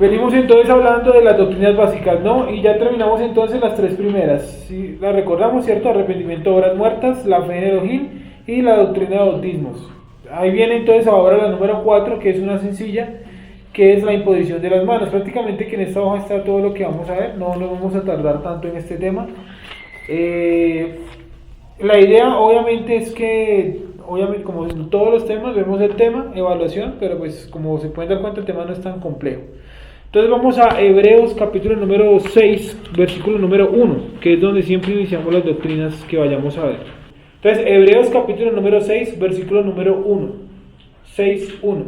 Venimos entonces hablando de las doctrinas básicas, ¿no? Y ya terminamos entonces las tres primeras. ¿Sí? Las recordamos, ¿cierto? Arrepentimiento de obras muertas, la fe en Elohim y la doctrina de bautismos. Ahí viene entonces ahora la número 4, que es una sencilla, que es la imposición de las manos. Prácticamente que en esta hoja está todo lo que vamos a ver, no nos vamos a tardar tanto en este tema. La idea obviamente es que, obviamente como en todos los temas, vemos el tema, evaluación, pero pues como se pueden dar cuenta el tema no es tan complejo. Entonces vamos a Hebreos capítulo número 6, versículo número 1, que es donde siempre iniciamos las doctrinas que vayamos a ver. Entonces Hebreos capítulo número 6, versículo número 1, 6:1.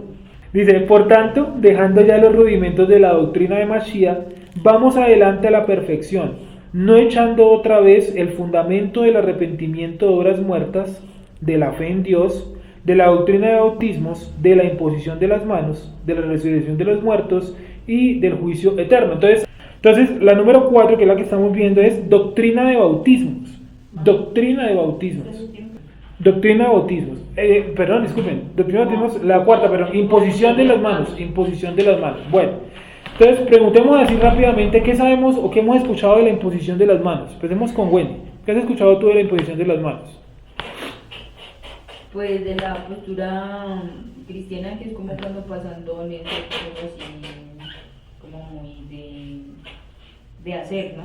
Dice, por tanto, dejando ya los rudimentos de la doctrina de Mashiach, vamos adelante a la perfección, no echando otra vez el fundamento del arrepentimiento de obras muertas, de la fe en Dios, de la doctrina de bautismos, de la imposición de las manos, de la resurrección de los muertos y del juicio eterno. Entonces la número 4, que es la que estamos viendo, es doctrina de bautismos. Doctrina de bautismos. Doctrina de bautismos. Doctrina de bautismos, la cuarta, pero imposición de las manos. Imposición de las manos. Bueno, entonces preguntemos así rápidamente qué sabemos o qué hemos escuchado de la imposición de las manos. Empecemos con Wendy. ¿Qué has escuchado tú de la imposición de las manos? Pues de la postura cristiana, que es como cuando pasan dones, cosas así, como muy de hacer, ¿no?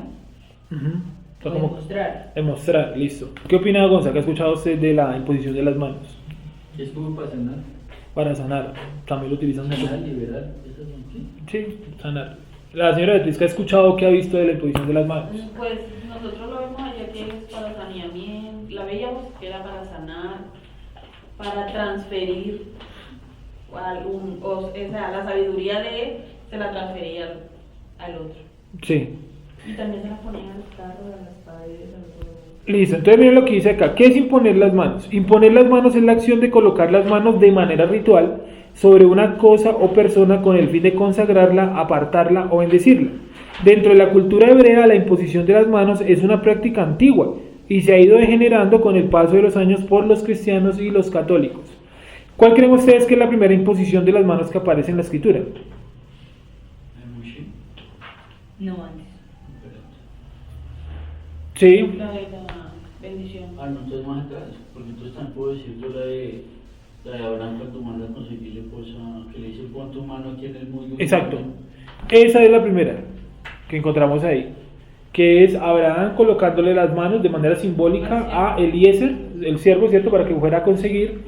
O de mostrar. De mostrar, listo. ¿Qué opina Gonzalo? ¿Qué ha escuchado usted de la imposición de las manos? ¿Qué es como para sanar? Para sanar, también lo utilizan mucho. Sanar, liberar, ¿eso no? Sí, sanar. La señora Beatriz, ¿qué ha escuchado, qué ha visto de la imposición de las manos? Pues nosotros lo vemos allá que es para saneamiento, la veíamos que era para sanar, para transferir la sabiduría de él se la transfería al otro. Sí. Y también se la ponían a los carros, a las paredes, a los... Listo, entonces miren lo que dice acá. ¿Qué es imponer las manos? Imponer las manos es la acción de colocar las manos de manera ritual sobre una cosa o persona con el fin de consagrarla, apartarla o bendecirla. Dentro de la cultura hebrea, la imposición de las manos es una práctica antigua y se ha ido degenerando con el paso de los años por los cristianos y los católicos. ¿Cuál creen ustedes que es la primera imposición de las manos que aparece en la escritura? No antes. Sí. La de la bendición. Ah, no, entonces más atrás, porque entonces también puedo decir yo la de Abraham cuando manda a conseguirle cosa, que le dice pon tu mano aquí en el muslo. Exacto. Esa es la primera que encontramos ahí, que es Abraham colocándole las manos de manera simbólica a Eliezer, el siervo, ¿cierto? Para que fuera a conseguir.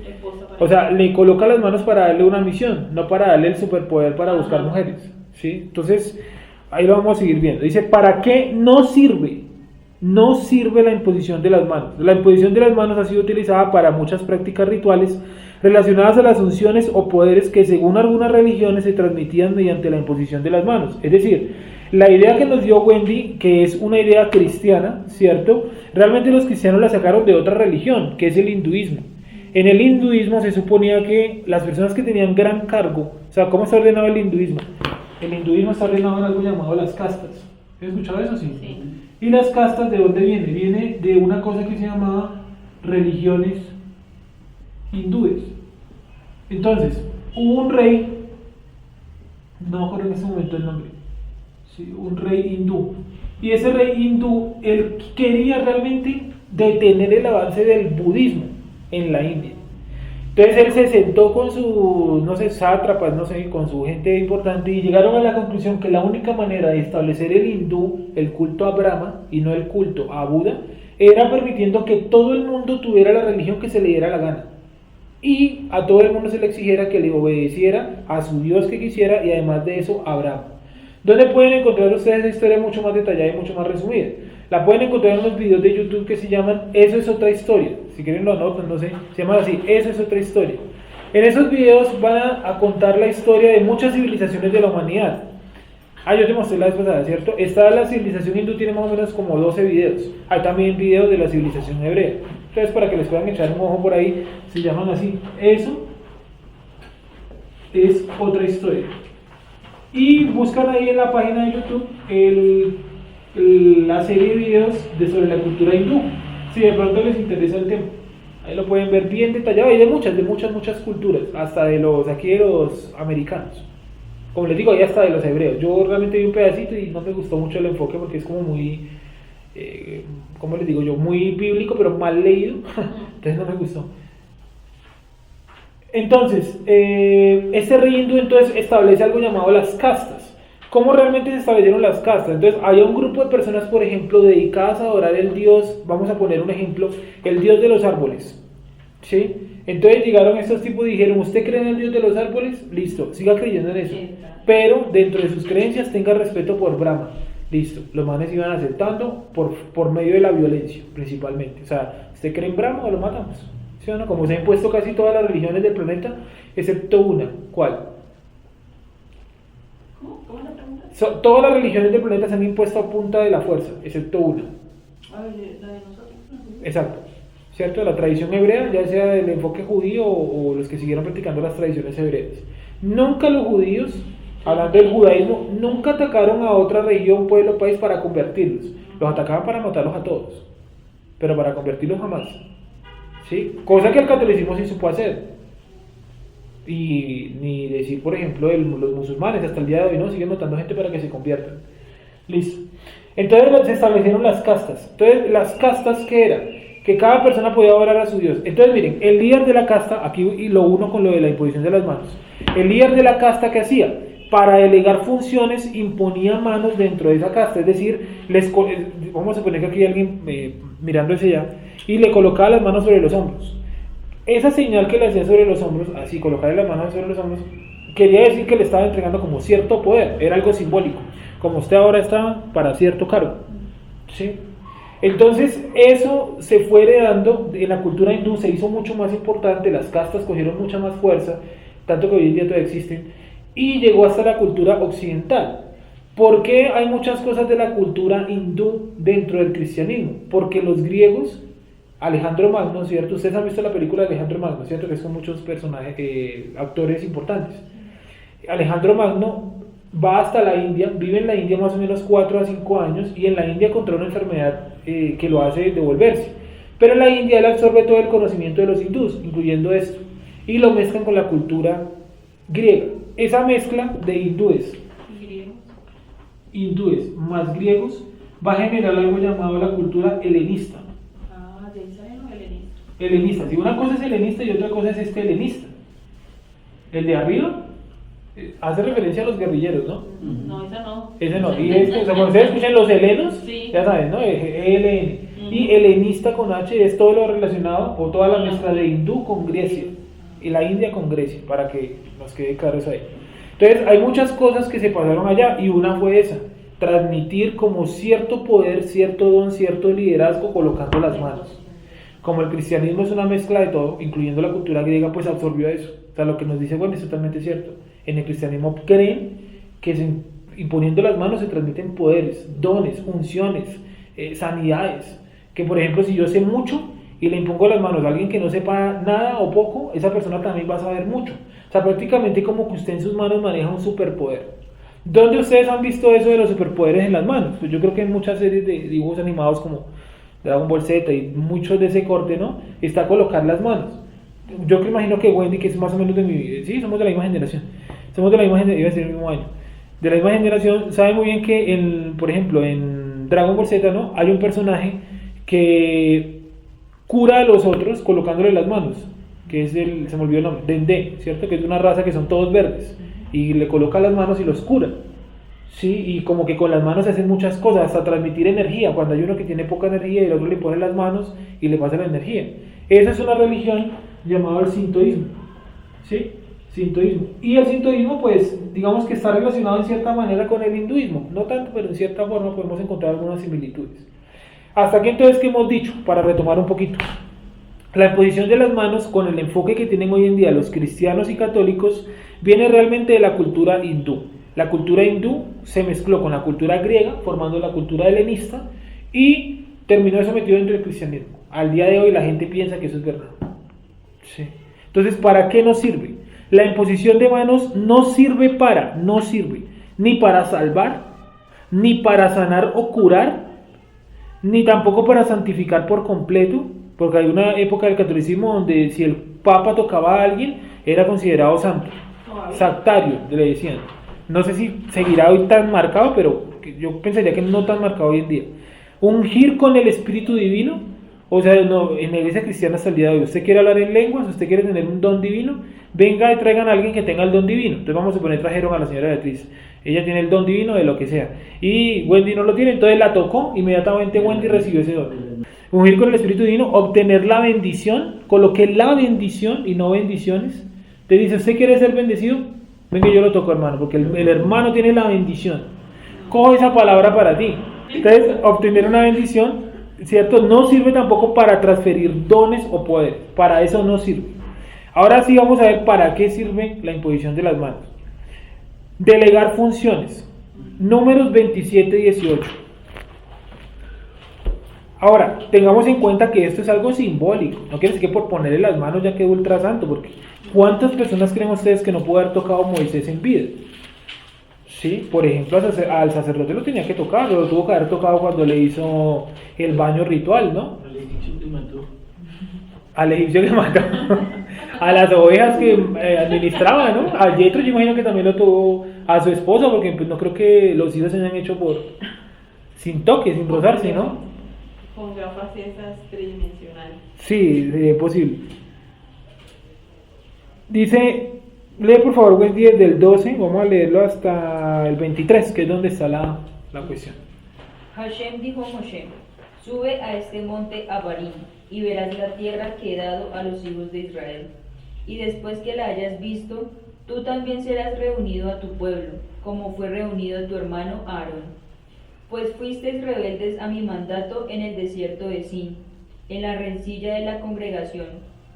O sea, le coloca las manos para darle una misión, no para darle el superpoder para buscar mujeres, ¿sí? Entonces, ahí lo vamos a seguir viendo. Dice, ¿para qué no sirve? No sirve la imposición de las manos. La imposición de las manos ha sido utilizada para muchas prácticas rituales relacionadas a las unciones o poderes que según algunas religiones se transmitían mediante la imposición de las manos. Es decir, la idea que nos dio Wendy, que es una idea cristiana, ¿cierto? Realmente los cristianos la sacaron de otra religión, que es el hinduismo. En el hinduismo se suponía que las personas que tenían gran cargo, o sea, ¿cómo está ordenado el hinduismo? El hinduismo está ordenado en algo llamado las castas. ¿Has escuchado eso? Sí. ¿Y las castas de dónde viene? Viene de una cosa que se llamaba religiones hindúes. Entonces, hubo un rey, no me acuerdo en ese momento el nombre, sí, un rey hindú. Y ese rey hindú, él quería realmente detener el avance del budismo en la India. Entonces él se sentó con sus, no sé, sátrapas, no sé, con su gente importante y llegaron a la conclusión que la única manera de establecer el hindú, el culto a Brahma y no el culto a Buda, era permitiendo que todo el mundo tuviera la religión que se le diera la gana. Y a todo el mundo se le exigiera que le obedeciera a su Dios que quisiera y además de eso a Brahma. ¿Dónde pueden encontrar ustedes esa historia mucho más detallada y mucho más resumida? La pueden encontrar en unos videos de YouTube que se llaman Eso es otra historia. Si quieren lo anotan, no sé, se llaman así, Eso es otra historia. En esos videos van a contar la historia de muchas civilizaciones de la humanidad. Yo te mostré la vez pasada, ¿cierto? Esta la civilización hindú tiene más o menos como 12 videos. Hay también videos de la civilización hebrea. Entonces, para que les puedan echar un ojo por ahí, se llaman así. Eso es otra historia. Y buscan ahí en la página de YouTube la serie de videos sobre la cultura hindú. Si de pronto les interesa el tema, ahí lo pueden ver bien detallado. Hay de muchas culturas, hasta de los americanos. Como les digo, ahí hasta de los hebreos. Yo realmente vi un pedacito y no me gustó mucho el enfoque porque es como muy, ¿cómo les digo yo? Muy bíblico, pero mal leído. Entonces no me gustó. Entonces, este rey hindú entonces establece algo llamado las castas. ¿Cómo realmente se establecieron las castas? Entonces, había un grupo de personas, por ejemplo, dedicadas a adorar el dios, vamos a poner un ejemplo, el dios de los árboles. ¿Sí? Entonces llegaron estos tipos y dijeron, ¿usted cree en el dios de los árboles? Listo, siga creyendo en eso. Pero dentro de sus creencias tenga respeto por Brahma. Listo, los manes iban aceptando por medio de la violencia, principalmente. O sea, ¿usted cree en Brahma o lo matamos? ¿Sí o no? Como se han impuesto casi todas las religiones del planeta, excepto una. ¿Cuál? ¿Cómo es la pregunta? Todas las religiones del planeta se han impuesto a punta de la fuerza, excepto una. A ver, la de nosotros. Exacto. ¿Cierto? La tradición hebrea, ya sea del enfoque judío o los que siguieron practicando las tradiciones hebreas. Nunca los judíos, hablando del judaísmo, nunca atacaron a otra región, pueblo, país para convertirlos. Los atacaban para matarlos a todos, pero para convertirlos jamás. ¿Sí? Cosa que el catolicismo sí supo hacer. Y ni decir, por ejemplo, los musulmanes hasta el día de hoy no siguen matando gente para que se conviertan. Listo. Entonces se establecieron las castas. Entonces, las castas, ¿qué eran? Que cada persona podía adorar a su Dios. Entonces miren, el líder de la casta, aquí y lo uno con lo de la imposición de las manos, el líder de la casta, ¿qué hacía? Para delegar funciones imponía manos dentro de esa casta, es decir, vamos a suponer que aquí hay alguien mirando hacia allá y le colocaba las manos sobre los hombros. Esa señal que le hacía sobre los hombros, así colocarle las manos sobre los hombros, quería decir que le estaba entregando como cierto poder, era algo simbólico, como usted ahora está para cierto cargo, ¿sí? Entonces eso se fue heredando en la cultura hindú, se hizo mucho más importante, las castas cogieron mucha más fuerza, tanto que hoy en día todavía existen, y llegó hasta la cultura occidental. ¿Por qué hay muchas cosas de la cultura hindú dentro del cristianismo? Porque los griegos, Alejandro Magno, ¿cierto? Ustedes han visto la película de Alejandro Magno, ¿cierto? Que son muchos personajes, actores importantes. Alejandro Magno va hasta la India, vive en la India más o menos 4 a 5 años y en la India contrae una enfermedad que lo hace devolverse. Pero en la India él absorbe todo el conocimiento de los hindús, incluyendo esto, y lo mezclan con la cultura griega. Esa mezcla de hindúes más griegos va a generar algo llamado la cultura helenista. Ah, de ahí salen los helenistas. Helenista, si una cosa es helenista y otra cosa es helenista. El de arriba hace referencia a los guerrilleros, ¿no? No, esa no. Ese no, y o sea, cuando ustedes escuchan los helenos, Sí. ya saben, ¿no? ELN. Y helenista con H es todo lo relacionado, o toda la mezcla de hindú con Grecia, y la India con Grecia, para que nos quede claro eso ahí. Entonces, hay muchas cosas que se pasaron allá, y una fue esa, transmitir como cierto poder, cierto don, cierto liderazgo, colocando las manos. Como el cristianismo es una mezcla de todo, incluyendo la cultura griega, pues absorbió eso. O sea, lo que nos dice Juan es totalmente cierto. En el cristianismo creen que imponiendo las manos se transmiten poderes, dones, unciones, sanidades. Que por ejemplo, si yo sé mucho y le impongo las manos a alguien que no sepa nada o poco, esa persona también va a saber mucho. O sea, prácticamente como que usted en sus manos maneja un superpoder. ¿Dónde ustedes han visto eso de los superpoderes en las manos? Pues yo creo que en muchas series de dibujos animados como Dragon Ball Z y muchos de ese corte, ¿no? Está colocar las manos. Yo que imagino que Wendy, que es más o menos de mi... Sí, somos de la misma generación. Somos de la misma generación, iba a decir el mismo año. De la misma generación, sabe muy bien que, por ejemplo, en Dragon Ball Z, ¿no? Hay un personaje que cura a los otros colocándole las manos, que es se me olvidó el nombre, Dende, ¿cierto? Que es una raza que son todos verdes, y le coloca las manos y los cura, ¿sí? Y como que con las manos se hacen muchas cosas, hasta transmitir energía, cuando hay uno que tiene poca energía y el otro le pone las manos y le pasa la energía. Esa es una religión llamada el sintoísmo, ¿sí? Sintoísmo. Y el sintoísmo, pues, digamos que está relacionado en cierta manera con el hinduismo, no tanto, pero en cierta forma podemos encontrar algunas similitudes. Hasta aquí entonces, ¿qué hemos dicho? Para retomar un poquito. La imposición de las manos, con el enfoque que tienen hoy en día los cristianos y católicos, viene realmente de la cultura hindú. La cultura hindú se mezcló con la cultura griega, formando la cultura helenista, y terminó eso metido dentro del cristianismo. Al día de hoy la gente piensa que eso es verdad. Sí. Entonces, ¿para qué nos sirve? La imposición de manos no sirve ni para salvar, ni para sanar o curar, ni tampoco para santificar por completo, porque hay una época del catolicismo donde si el papa tocaba a alguien era considerado santo, sactario, le decían. No sé si seguirá hoy tan marcado, pero yo pensaría que no tan marcado hoy en día. Ungir con el Espíritu Divino, o sea, no, en la iglesia cristiana hasta el día de hoy, usted quiere hablar en lenguas, usted quiere tener un don divino, venga y traigan a alguien que tenga el don divino. Entonces vamos a suponer trajeron a la señora Beatriz, ella tiene el don divino de lo que sea, y Wendy no lo tiene, entonces la tocó, inmediatamente Wendy recibió ese don. Ungir con el Espíritu Divino, obtener la bendición, coloqué la bendición y no bendiciones. Te dice, ¿usted quiere ser bendecido? Venga, yo lo toco, hermano, porque el hermano tiene la bendición. Coge esa palabra para ti. Entonces, obtener una bendición, ¿cierto? No sirve tampoco para transferir dones o poder. Para eso no sirve. Ahora sí vamos a ver para qué sirve la imposición de las manos. Delegar funciones. Números 27-18. Ahora, tengamos en cuenta que esto es algo simbólico. No quiere decir que por ponerle las manos ya quede ultra santo, porque ¿cuántas personas creen ustedes que no pudo haber tocado Moisés en vida? Sí, por ejemplo, al sacerdote lo tenía que tocar, lo tuvo que haber tocado cuando le hizo el baño ritual, ¿no? Al egipcio que mató. Al egipcio que mató. A las ovejas que administraba, ¿no? A Yetro yo imagino que también lo tuvo, a su esposa, porque pues, no creo que los hijos se hayan hecho sin toque, sin rozarse, ¿no? Con gafas esas tridimensionales. Sí, es posible. Dice, lee por favor Wendy desde el 12, vamos a leerlo hasta el 23, que es donde está la cuestión. Hashem dijo a Moshe, sube a este monte Abarim, y verás la tierra que he dado a los hijos de Israel. Y después que la hayas visto, tú también serás reunido a tu pueblo, como fue reunido tu hermano Aarón. Pues fuisteis rebeldes a mi mandato en el desierto de Sin, en la rencilla de la congregación,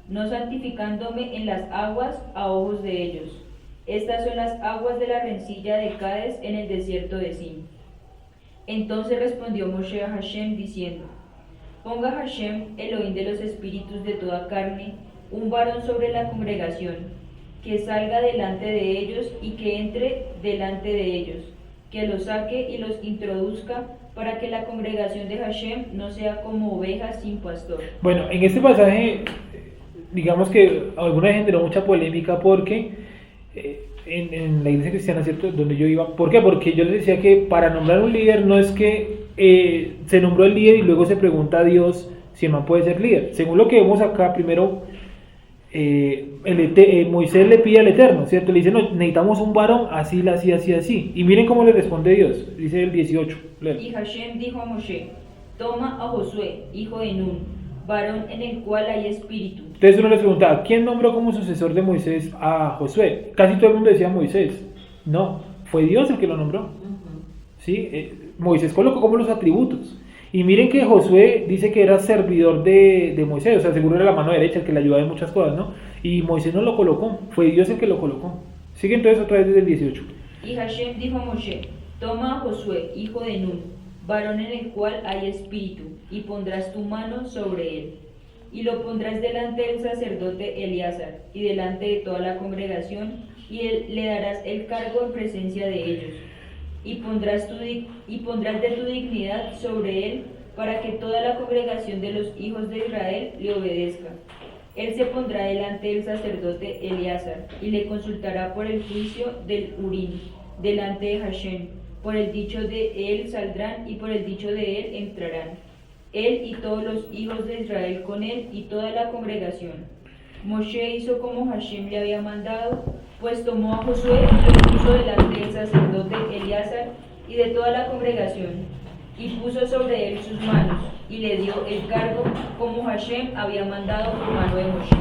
no santificándome en las aguas a ojos de ellos. Estas son las aguas de la rencilla de Cades en el desierto de Sin. Entonces respondió Moshe a Hashem diciendo, ponga Hashem, Elohim de los espíritus de toda carne, un varón sobre la congregación, que salga delante de ellos y que entre delante de ellos, que los saque y los introduzca, para que la congregación de Hashem no sea como ovejas sin pastor. Bueno, en este pasaje, digamos que alguna vez generó mucha polémica porque en la iglesia cristiana, ¿cierto? Donde yo iba, ¿por qué? Porque yo les decía que para nombrar un líder no es que se nombró el líder y luego se pregunta a Dios si el man puede ser líder. Según lo que vemos acá, primero Moisés le pide al Eterno, ¿cierto? Le dice, no, necesitamos un varón así, así, así, así. Y miren cómo le responde Dios, dice el 18. Léelo. Y Hashem dijo a Moshe, toma a Josué, hijo de Nun, varón en el cual hay espíritu. Entonces uno les preguntaba, ¿quién nombró como sucesor de Moisés a Josué? Casi todo el mundo decía Moisés. No, fue Dios el que lo nombró. ¿Sí? Moisés colocó como los atributos. Y miren que Josué dice que era servidor de Moisés, o sea, seguro era la mano derecha el que le ayudaba en muchas cosas, ¿no? Y Moisés no lo colocó, fue Dios el que lo colocó. Sigue entonces otra vez desde el 18. Y Hashem dijo a Moshe, toma a Josué, hijo de Nun, varón en el cual hay espíritu, y pondrás tu mano sobre él. Y lo pondrás delante del sacerdote Eleazar, y delante de toda la congregación, y le darás el cargo en presencia de ellos. Y pondrás de tu dignidad sobre él, para que toda la congregación de los hijos de Israel le obedezca. Él se pondrá delante del sacerdote Eleazar, y le consultará por el juicio del Urim, delante de Hashem. Por el dicho de él saldrán, y por el dicho de él entrarán. Él y todos los hijos de Israel con él, y toda la congregación. Moshe hizo como Hashem le había mandado, pues tomó a Josué y lo puso delante del sacerdote Eleazar y de toda la congregación, y puso sobre él sus manos, y le dio el cargo como Hashem había mandado por mano de Moshe.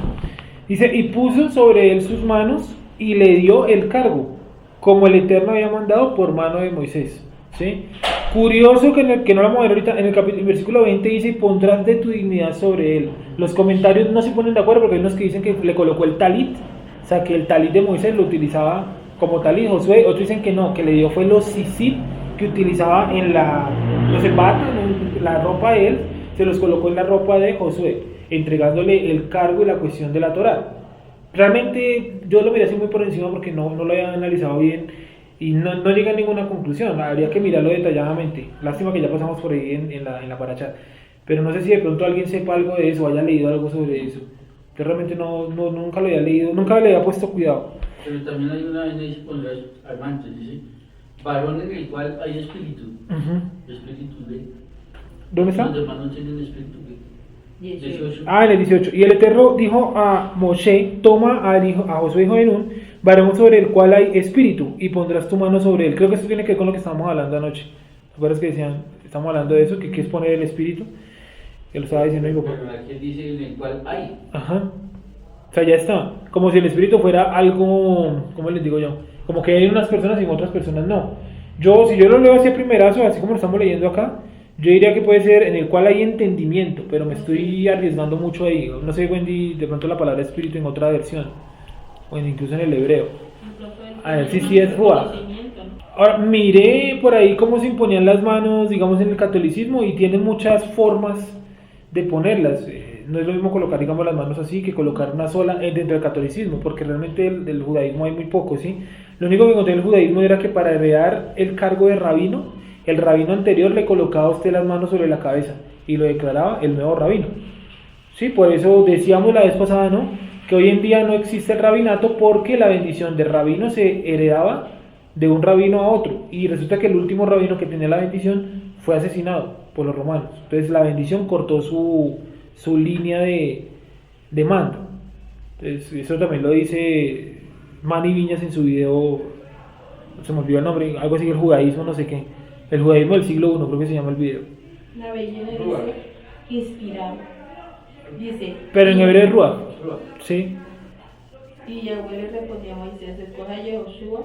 Dice, y puso sobre él sus manos y le dio el cargo, como el Eterno había mandado por mano de Moisés. ¿Sí? Curioso que no lo vamos a ver ahorita, en el versículo 20 dice, y pondrás de tu dignidad sobre él. Los comentarios no se ponen de acuerdo porque hay unos que dicen que le colocó el talit, o sea que el talit de Moisés lo utilizaba como talit Josué, otros dicen que no, que le dio fue los tzitzit que utilizaba en la ropa de él, se los colocó en la ropa de Josué, entregándole el cargo y la cuestión de la Torá. Realmente yo lo miré así muy por encima porque no lo había analizado bien y no llegué a ninguna conclusión, habría que mirarlo detalladamente. Lástima que ya pasamos por ahí en la paracha, pero no sé si de pronto alguien sepa algo de eso o haya leído algo sobre eso. Yo realmente nunca lo había leído, nunca le había puesto cuidado. Pero también hay una vaina, dice, pondrás amantes, dice, varón en el cual hay espíritu. Espíritu de... ¿Dónde está? Los hermanos tienen espíritu de... 18. Ah, en el 18. Y el Eterno dijo a Moshe, toma a Josué hijo de Nun, varón sobre el cual hay espíritu, y pondrás tu mano sobre él. Creo que esto tiene que ver con lo que estábamos hablando anoche. ¿Te acuerdas que decían, estamos hablando de eso, que es poner el espíritu? Que lo estaba diciendo mi papá. Pero aquí dice en el cual hay. Ajá. O sea, ya está. Como si el espíritu fuera algo, ¿cómo les digo yo? Como que hay unas personas y en otras personas no. Si yo lo leo así a primerazo, así como lo estamos leyendo acá, yo diría que puede ser en el cual hay entendimiento, pero me estoy arriesgando mucho ahí. No sé, Wendy, de pronto la palabra espíritu en otra versión, o incluso en el hebreo. A ver si sí es ruach. Ahora, miré por ahí cómo se imponían las manos, digamos, en el catolicismo, y tienen muchas formas de ponerlas. No es lo mismo colocar, digamos, las manos así que colocar una sola dentro del catolicismo, porque realmente del judaísmo hay muy poco, ¿sí? Lo único que encontré en el judaísmo era que para heredar el cargo de rabino, el rabino anterior le colocaba a usted las manos sobre la cabeza y lo declaraba el nuevo rabino. Sí, por eso decíamos la vez pasada, ¿no?, que hoy en día no existe el rabinato porque la bendición del rabino se heredaba de un rabino a otro, y resulta que el último rabino que tenía la bendición fue asesinado por los romanos. Entonces la bendición cortó su línea de mando. Entonces eso también lo dice Manny Viñas en su video, se me olvidó el nombre, algo así, el judaísmo, no sé qué. El judaísmo del siglo I, creo que se llama el video. La belleza dice inspirado. Dice. Pero en hebreo es ruach. Sí. Y Yahweh le respondió a Moisés: escoja a Yehoshua,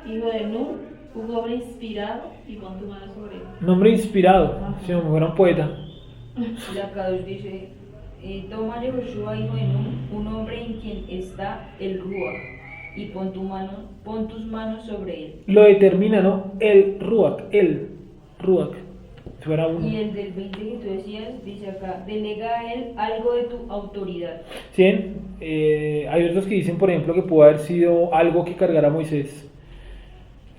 hijo de Nun, un hombre inspirado, y pon tu mano sobre él. Nombre inspirado, si no fuera un poeta. La Kadosh dice, toma a Yehoshua hijo de Nun, un hombre en quien está el ruach, y pon tus manos sobre él. Lo determina, ¿no? El ruach. Si fuera uno. Y el del 20 que tú decías, dice acá, delega a él algo de tu autoridad. ¿Sí? Hay otros que dicen, por ejemplo, que pudo haber sido algo que cargara Moisés.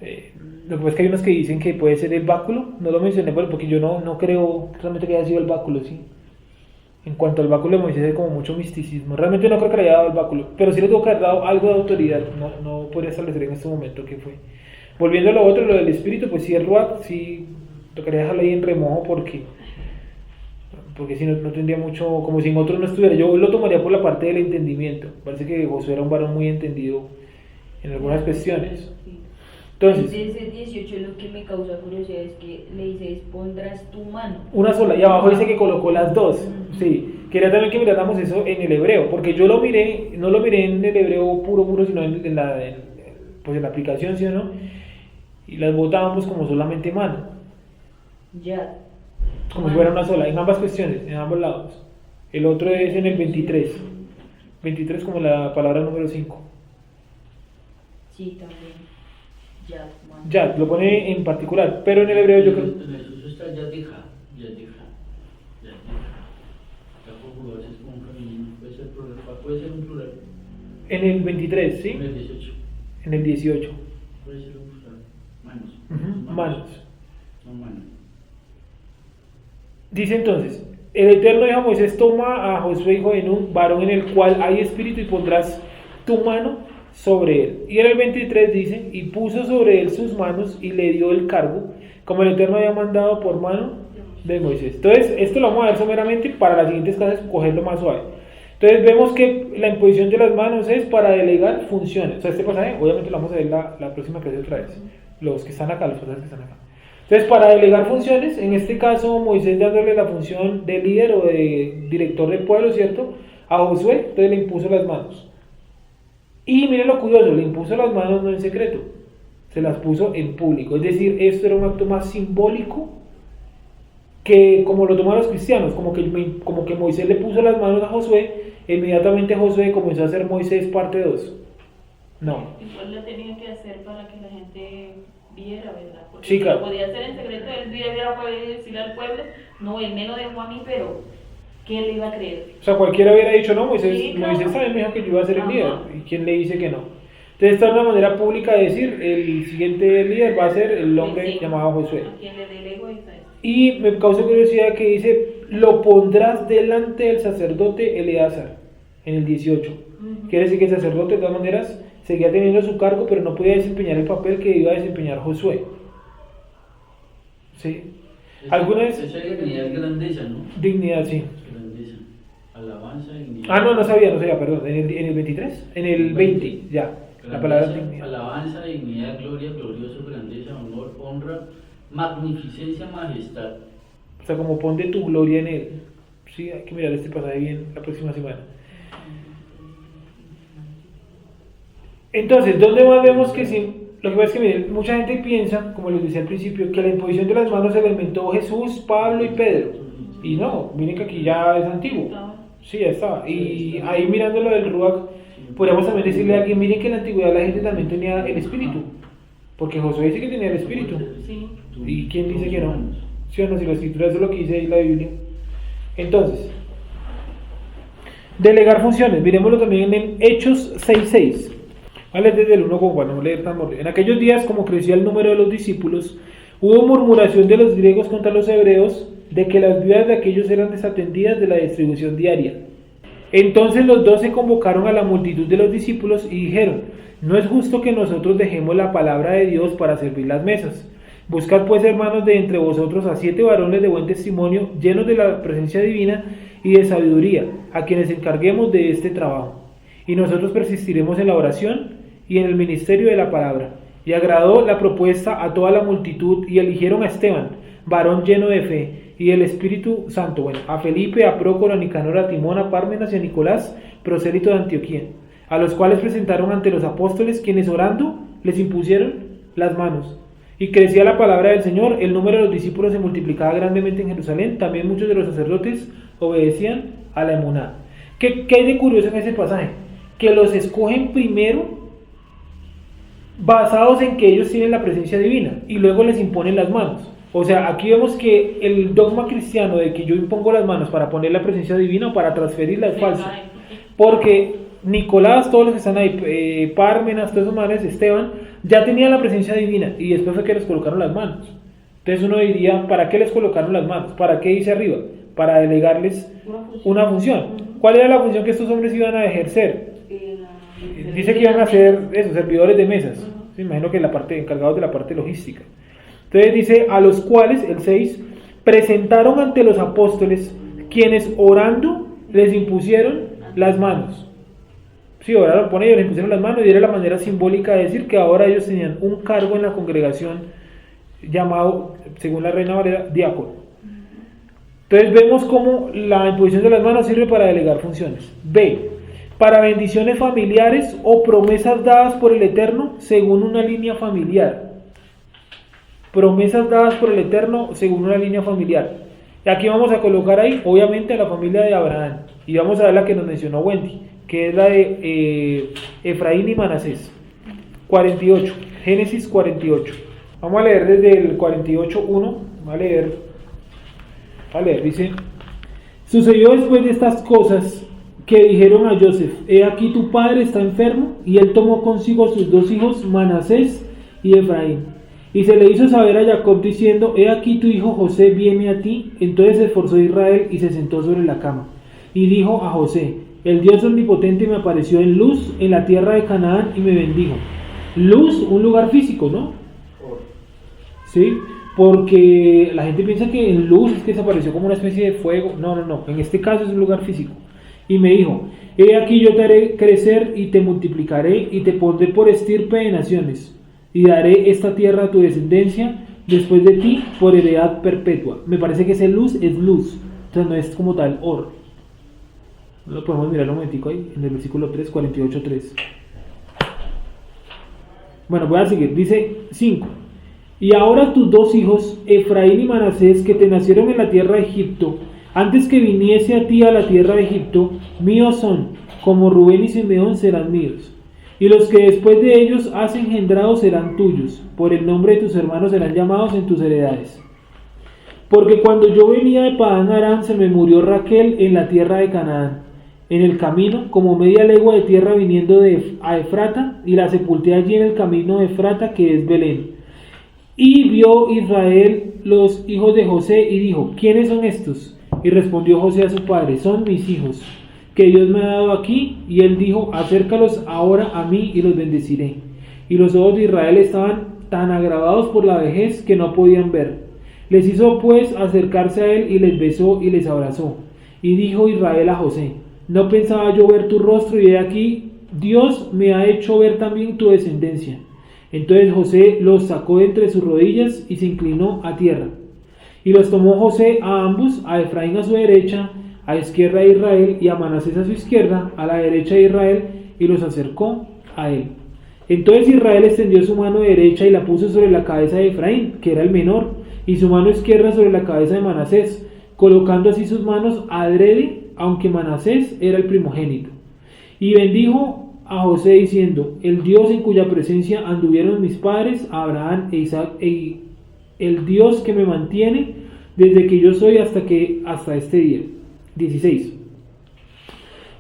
Lo que pasa es que hay unos que dicen que puede ser el báculo. No lo mencioné porque yo no creo realmente que haya sido el báculo, ¿sí? En cuanto al báculo de Moisés hay como mucho misticismo. Realmente no creo que le haya dado el báculo, pero sí le tuvo que haber dado algo de autoridad. No podría establecer en este momento qué fue. Volviendo a lo otro, lo del espíritu, pues sí, el ruach, sí tocaría dejarlo ahí en remojo porque si no tendría mucho, como si en otro no estuviera. Yo lo tomaría por la parte del entendimiento. Parece que Josué era un varón muy entendido en algunas cuestiones. Entonces, desde 18 lo que me causa curiosidad es que le dices, pondrás tu mano. Una sola, y abajo dice que colocó las dos. Sí, quería también que miráramos eso en el hebreo, porque yo lo miré, no lo miré en el hebreo puro, sino en la aplicación, ¿sí o no? Y las botábamos como solamente mano. Ya. Como si fuera una sola, en ambas cuestiones, en ambos lados. El otro es en el 23. 23 como la palabra número 5. Sí, también. Ya, mano. Ya, lo pone en particular, pero en el hebreo yo creo... En eso está Yadiha. La conjugación es como un femenino, puede ser un plural. En el 23, ¿sí? En el 18. En el 18. Puede ser un plural. Manos. Manos. No manos. Dice entonces, el Eterno dijo a Moisés, toma a Josué hijo de Nun, varón en el cual hay espíritu, y pondrás tu mano sobre él. Y en el 23 dice, y puso sobre él sus manos y le dio el cargo, como el Eterno había mandado por mano de Moisés. Entonces, esto lo vamos a ver someramente para las siguientes clases, cogerlo más suave. Entonces, vemos que la imposición de las manos es para delegar funciones. O sea, este pasaje, obviamente lo vamos a ver la próxima clase otra vez. Los que están acá, los pasajes que están acá. Entonces, para delegar funciones, en este caso Moisés dándole la función de líder o de director del pueblo, ¿cierto?, a Josué, entonces le impuso las manos. Y miren lo curioso, le impuso las manos no en secreto, se las puso en público. Es decir, esto era un acto más simbólico que como lo toman los cristianos, como que Moisés le puso las manos a Josué, e inmediatamente Josué comenzó a hacer Moisés parte 2. No. Igual lo tenía que hacer para que la gente viera, ¿verdad? Porque sí, claro. Lo podía hacer en secreto, él hubiera podido decirle al pueblo, no, él me lo dejó a mí, pero ¿quién le iba a creer? O sea, cualquiera hubiera dicho, no, Moisés, Sí, claro. Moisés también me dijo que yo iba a ser el líder, y quién le dice que no. Entonces esta es una manera pública de decir, el siguiente líder va a ser el hombre llamado Josué. A quien le delego esa es. Y me causa curiosidad que dice, lo pondrás delante del sacerdote Eleazar, en el 18. Quiere decir que el sacerdote de todas maneras seguía teniendo su cargo, pero no podía desempeñar el papel que iba a desempeñar Josué. ¿Sí? ¿Alguna vez? Esa dignidad es grandeza, ¿no? Dignidad, sí. Grandeza. Alabanza, dignidad. No sabía, perdón. ¿En el 23? En el 20, ya. Grandeza, La palabra dignidad. alabanza, dignidad, gloria, glorioso, grandeza, honor, honra, magnificencia, majestad. O sea, como pon de tu gloria en él. Sí, hay que mirar este pasaje bien la próxima semana. Entonces, ¿dónde más vemos que sí? Lo que pasa es que miren, mucha gente piensa, como les decía al principio, que la imposición de las manos se la inventó Jesús, Pablo y Pedro. Y no, miren que aquí ya es antiguo. Sí, ya estaba. Y ahí mirando lo del Ruach, podríamos también decirle a alguien, miren que en la antigüedad la gente también tenía el Espíritu. Porque Josué dice que tenía el Espíritu. Sí. ¿Y quién dice que no? ¿Sí o no? Si la Escritura eso es lo que dice ahí la Biblia. Entonces, delegar funciones. Miremoslo también en Hechos 6:6. Vale, desde el 1 como para no leer tan mordido. En aquellos días, como crecía el número de los discípulos, hubo murmuración de los griegos contra los hebreos de que las viudas de aquellos eran desatendidas de la distribución diaria. Entonces los 12 convocaron a la multitud de los discípulos y dijeron: no es justo que nosotros dejemos la palabra de Dios para servir las mesas. Buscad pues, hermanos, de entre vosotros a 7 varones de buen testimonio, llenos de la presencia divina y de sabiduría, a quienes encarguemos de este trabajo. Y nosotros persistiremos en la oración y en el ministerio de la palabra. Y agradó la propuesta a toda la multitud, y eligieron a Esteban, varón lleno de fe y del Espíritu Santo, a Felipe, a Prócoro, a Nicanor, a Timón, a Pármenas y a Nicolás, prosélito de Antioquía, a los cuales presentaron ante los apóstoles, quienes orando les impusieron las manos. Y crecía la palabra del Señor, el número de los discípulos se multiplicaba grandemente en Jerusalén, también muchos de los sacerdotes obedecían a la emuná. ¿Qué hay de curioso en ese pasaje? Que los escogen primero basados en que ellos tienen la presencia divina y luego les imponen las manos. O sea, aquí vemos que el dogma cristiano de que yo impongo las manos para poner la presencia divina o para transferirla es falso. Porque Nicolás, todos los que están ahí, Pármenas, todos esos manes, Esteban, ya tenían la presencia divina y después fue que les colocaron las manos. Entonces uno diría, ¿para qué les colocaron las manos? ¿Para qué dice arriba? Para delegarles una función. ¿Cuál era la función que estos hombres iban a ejercer? Dice que iban a ser esos servidores de mesas. Me imagino que encargados de la parte logística. Entonces dice, a los cuales, el 6, presentaron ante los apóstoles, quienes orando les impusieron las manos. Sí, oraron, por ellos les impusieron las manos, y era la manera simbólica de decir que ahora ellos tenían un cargo en la congregación llamado, según la Reina Valera, diácono. Entonces vemos cómo la imposición de las manos sirve para delegar funciones. B, para bendiciones familiares o promesas dadas por el Eterno según una línea familiar. Promesas dadas por el Eterno según una línea familiar. Y aquí vamos a colocar ahí, obviamente, a la familia de Abraham. Y vamos a ver la que nos mencionó Wendy, que es la de Efraín y Manasés. 48, Génesis 48. Vamos a leer desde el 48:1. A leer, dice: sucedió después de estas cosas que dijeron a Joseph: he aquí tu padre está enfermo, y él tomó consigo a sus 2 hijos, Manasés y Efraín. Y se le hizo saber a Jacob diciendo: he aquí tu hijo José viene a ti. Entonces se esforzó Israel y se sentó sobre la cama. Y dijo a José: el Dios omnipotente me apareció en luz en la tierra de Canaán y me bendijo. Luz, un lugar físico, ¿no? Sí, porque la gente piensa que en luz es que se apareció como una especie de fuego. No, en este caso es un lugar físico. Y me dijo: he aquí yo te haré crecer y te multiplicaré y te pondré por estirpe de naciones, y daré esta tierra a tu descendencia después de ti por heredad perpetua. Me parece que ese luz es luz, entonces no es como tal oro. Lo podemos mirar un momentico ahí, en el versículo 3, 48:3. Bueno, voy a seguir, dice 5. Y ahora tus 2 hijos, Efraín y Manasés, que te nacieron en la tierra de Egipto, antes que viniese a ti a la tierra de Egipto, míos son, como Rubén y Simeón serán míos. Y los que después de ellos has engendrado serán tuyos, por el nombre de tus hermanos serán llamados en tus heredades. Porque cuando yo venía de Padán Aram, se me murió Raquel en la tierra de Canaán, en el camino, como media legua de tierra viniendo a Efrata, y la sepulté allí en el camino de Efrata, que es Belén. Y vio Israel los hijos de José, y dijo: ¿quiénes son estos? Y respondió José a su padre: son mis hijos. que Dios me ha dado aquí. Y él dijo: acércalos ahora a mí y los bendeciré. Y los ojos de Israel estaban tan agravados por la vejez que no podían ver. Les hizo pues acercarse a él y les besó y les abrazó. Y dijo Israel a José: no pensaba yo ver tu rostro, y he aquí Dios me ha hecho ver también tu descendencia. Entonces José los sacó de entre sus rodillas y se inclinó a tierra. Y los tomó José a ambos, a Efraín a su derecha, a izquierda de Israel, y a Manasés a su izquierda, a la derecha de Israel, y los acercó a él. Entonces Israel extendió su mano derecha y la puso sobre la cabeza de Efraín, que era el menor, y su mano izquierda sobre la cabeza de Manasés, colocando así sus manos adrede, aunque Manasés era el primogénito. Y bendijo a José diciendo: el Dios en cuya presencia anduvieron mis padres, Abraham e Isaac, el Dios que me mantiene desde que yo soy hasta este día. 16.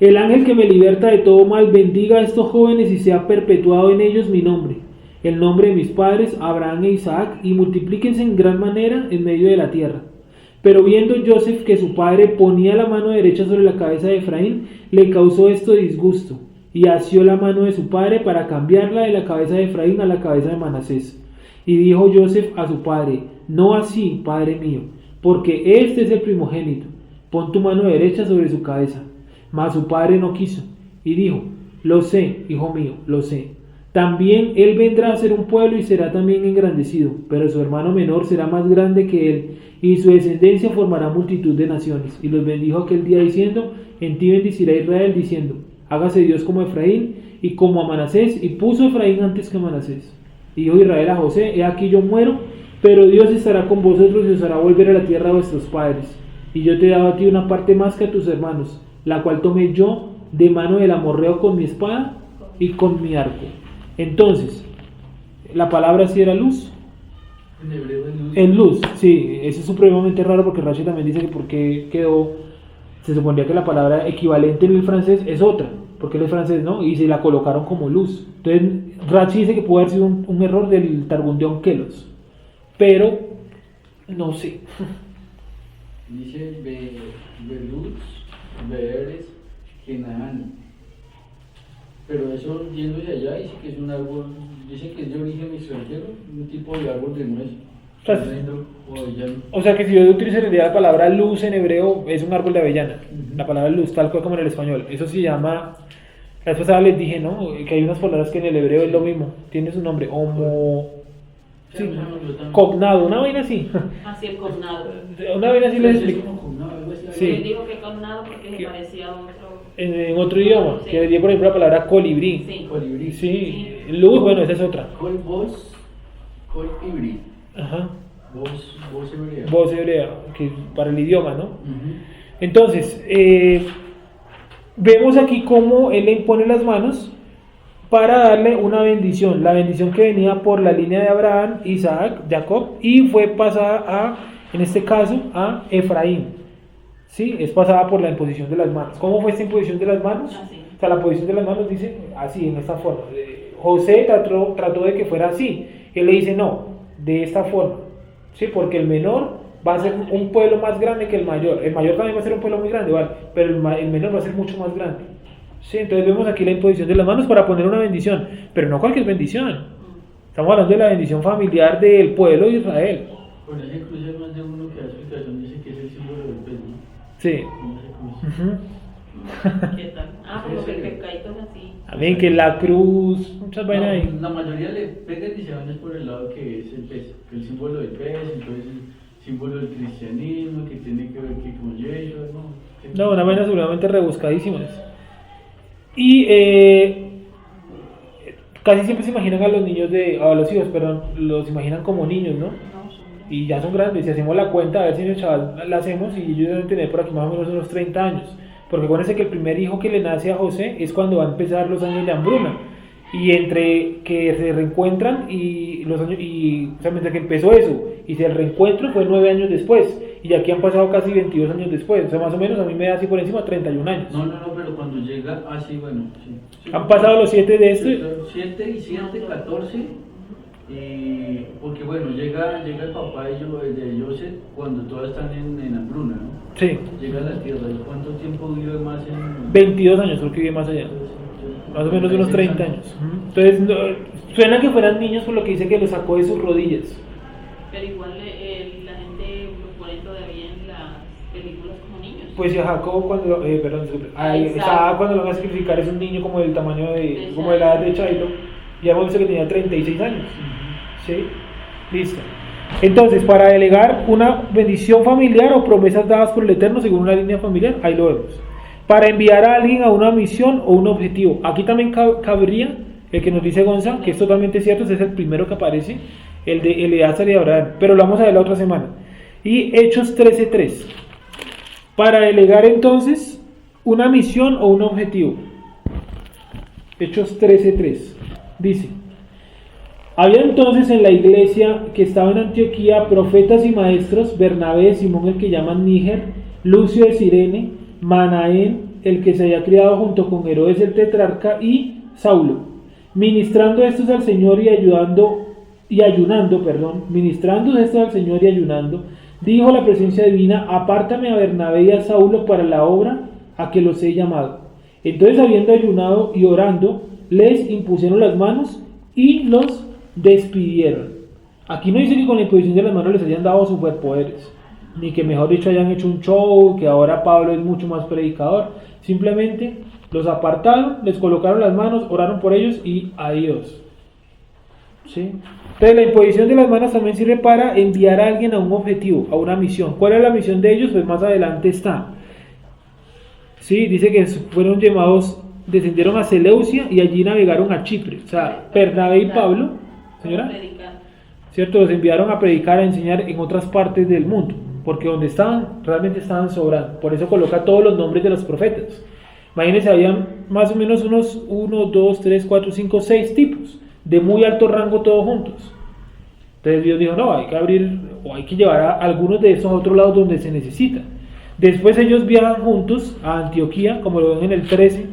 El ángel que me liberta de todo mal bendiga a estos jóvenes y sea perpetuado en ellos mi nombre, el nombre de mis padres Abraham e Isaac, y multiplíquense en gran manera en medio de la tierra. Pero viendo Joseph que su padre ponía la mano derecha sobre la cabeza de Efraín, le causó esto disgusto, y asió la mano de su padre para cambiarla de la cabeza de Efraín a la cabeza de Manasés. Y dijo Joseph a su padre: no así, padre mío, porque este es el primogénito, pon tu mano derecha sobre su cabeza. Mas su padre no quiso, y dijo: lo sé, hijo mío, lo sé. También él vendrá a ser un pueblo y será también engrandecido, pero su hermano menor será más grande que él, y su descendencia formará multitud de naciones. Y los bendijo aquel día diciendo: en ti bendecirá Israel, diciendo: hágase Dios como Efraín y como a Manasés, y puso a Efraín antes que a Manasés. Y dijo Israel a José: he aquí yo muero, pero Dios estará con vosotros y os hará volver a la tierra de vuestros padres. Y yo te he dado a ti una parte más que a tus hermanos, la cual tomé yo de mano del amorreo con mi espada y con mi arco. Entonces, la palabra sí era luz. En hebreo es luz. En luz, sí, eso es supremamente raro porque Rashi también dice que porque quedó, se suponía que la palabra equivalente en el francés es otra, porque él es francés, ¿no? Y se la colocaron como luz. Entonces, Rashi dice que pudo haber sido un error del Targum de Onkelos, pero no sé. Dice Beluz, Beeres, Kenaán. Pero eso, yéndose allá, dice que es un árbol, dice que es de origen extranjero, un tipo de árbol de nuez. O sea que si yo utilizaría la palabra luz en hebreo, es un árbol de avellana. La palabra luz, tal cual como en el español. Eso se llama, la vez pasada les dije, ¿no? Que hay unas palabras que en el hebreo es lo mismo. Tiene su nombre, sí, cognado, una vaina así. Así es, cognado. Una vaina así les explico. Sí. Él dijo que cognado porque se parecía a otro. En otro idioma, sí. Que le di por ejemplo la palabra colibrí. Sí. Colibrí. Sí. Luz, bueno, esa es otra. Colibrí. Ajá. Voz hebrea. Voz hebrea, que para el idioma, ¿no? Uh-huh. Entonces, vemos aquí cómo él le impone las manos para darle una bendición, la bendición que venía por la línea de Abraham, Isaac, Jacob, y fue pasada en este caso, a Efraín. ¿Sí? Es pasada por la imposición de las manos. ¿Cómo fue esta imposición de las manos? Así. O sea, la posición de las manos dice así, en esta forma. José trató de que fuera así. Él le dice no, de esta forma. ¿Sí? Porque el menor va a ser un pueblo más grande que el mayor. El mayor también va a ser un pueblo muy grande, ¿vale? Pero el menor va a ser mucho más grande. ¿Sí? Entonces vemos aquí la imposición de las manos para poner una bendición. Pero no cualquier bendición. Estamos hablando de la bendición familiar del pueblo de Israel. Por ese cruce más de uno que hace explicación dice que es el símbolo del pez, ¿no? Sí. ¿Qué tal? Porque el pescadito es así. También que la cruz, muchas vainas ahí. La mayoría le pegan y se van por el lado que es el pez, que el símbolo del pez, entonces el símbolo del cristianismo, que tiene que ver que con Yeshua, ¿no? No, una vaina seguramente rebuscadísimas. Y casi siempre se imaginan a los niños a los hijos, perdón, los imaginan como niños, ¿no? Y ya son grandes, si hacemos la cuenta, a ver si el chaval la hacemos, y ellos deben tener por aquí más o menos unos 30 años. Porque acuérdense que el primer hijo que le nace a José es cuando va a empezar los años de hambruna. Y entre que se reencuentran y los años, y o sea, mientras que empezó eso y el reencuentro fue 9 años después, y aquí han pasado casi 22 años después, o sea, más o menos a mí me da así por encima 31 años. No, pero cuando llega, sí, bueno, sí. Han pasado los 7 de esto. 7 y 7, 14, Y porque bueno, llega el papá de Joseph cuando todas están en hambruna, ¿no? Sí, Llega a la tierra. ¿Y cuánto tiempo vive más en...? 22 años, creo que vive más allá. Más o menos unos 30 años. Entonces, suena que fueran niños por lo que dice que lo sacó de sus rodillas. Pero igual la gente los pone todavía en las películas como niños. Pues a Jacob cuando, cuando lo van a sacrificar es un niño como del tamaño de, como de la edad de Chairo. Ya hemos visto que tenía 36 años. ¿Sí? Listo. Entonces, para delegar una bendición familiar o promesas dadas por el Eterno según una línea familiar, ahí lo vemos. Para enviar a alguien a una misión o un objetivo. Aquí también cabría el que nos dice Gonza, que es totalmente cierto, ese es el primero que aparece, el de Eleazar y Abraham, pero lo vamos a ver la otra semana. Y Hechos 13:3. Para delegar entonces una misión o un objetivo. Hechos 13:3. Dice: había entonces en la iglesia que estaba en Antioquía profetas y maestros, Bernabé, Simón el que llaman Níger, Lucio de Cirene, Manaén, el que se había criado junto con Herodes el tetrarca, y Saulo, ministrando estos al Señor y ayunando, dijo la presencia divina: apártame a Bernabé y a Saulo para la obra a que los he llamado. Entonces, habiendo ayunado y orando, les impusieron las manos y los despidieron. Aquí no dice que con la imposición de las manos les hayan dado superpoderes, ni que mejor dicho hayan hecho un show, que ahora Pablo es mucho más predicador. Simplemente los apartaron, les colocaron las manos, oraron por ellos y adiós. ¿Sí? Entonces la imposición de las manos también sirve para enviar a alguien a un objetivo, a una misión. ¿Cuál es la misión de ellos? Pues más adelante está. Sí, dice que fueron llamados, descendieron a Seleucia y allí navegaron a Chipre. O sea, Bernabé y Pablo, señora, ¿cierto? Los enviaron a predicar, a enseñar en otras partes del mundo, porque donde estaban, realmente estaban sobrando. Por eso coloca todos los nombres de los profetas. Imagínense, habían más o menos unos 1, 2, 3, 4, 5, 6 tipos de muy alto rango todos juntos. Entonces Dios dijo: no, hay que abrir o hay que llevar a algunos de estos a otros lados donde se necesita. Después ellos viajan juntos a Antioquía, como lo ven en el 13.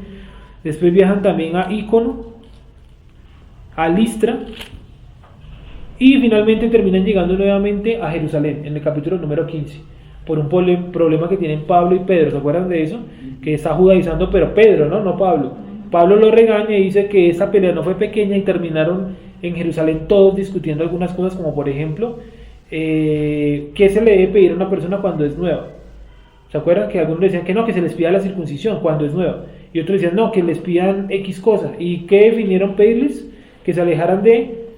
Después viajan también a Ícono, a Listra, y finalmente terminan llegando nuevamente a Jerusalén en el capítulo número 15, por un problema que tienen Pablo y Pedro. ¿Se acuerdan de eso? Que está judaizando, pero Pedro, no Pablo. Pablo lo regaña y dice que esa pelea no fue pequeña y terminaron en Jerusalén todos discutiendo algunas cosas, como por ejemplo, ¿qué se le debe pedir a una persona cuando es nueva? ¿Se acuerdan que algunos decían que no, que se les pida la circuncisión cuando es nueva? Y otros decían no, que les pidan X cosa. ¿Y qué definieron pedirles? Que se alejaran de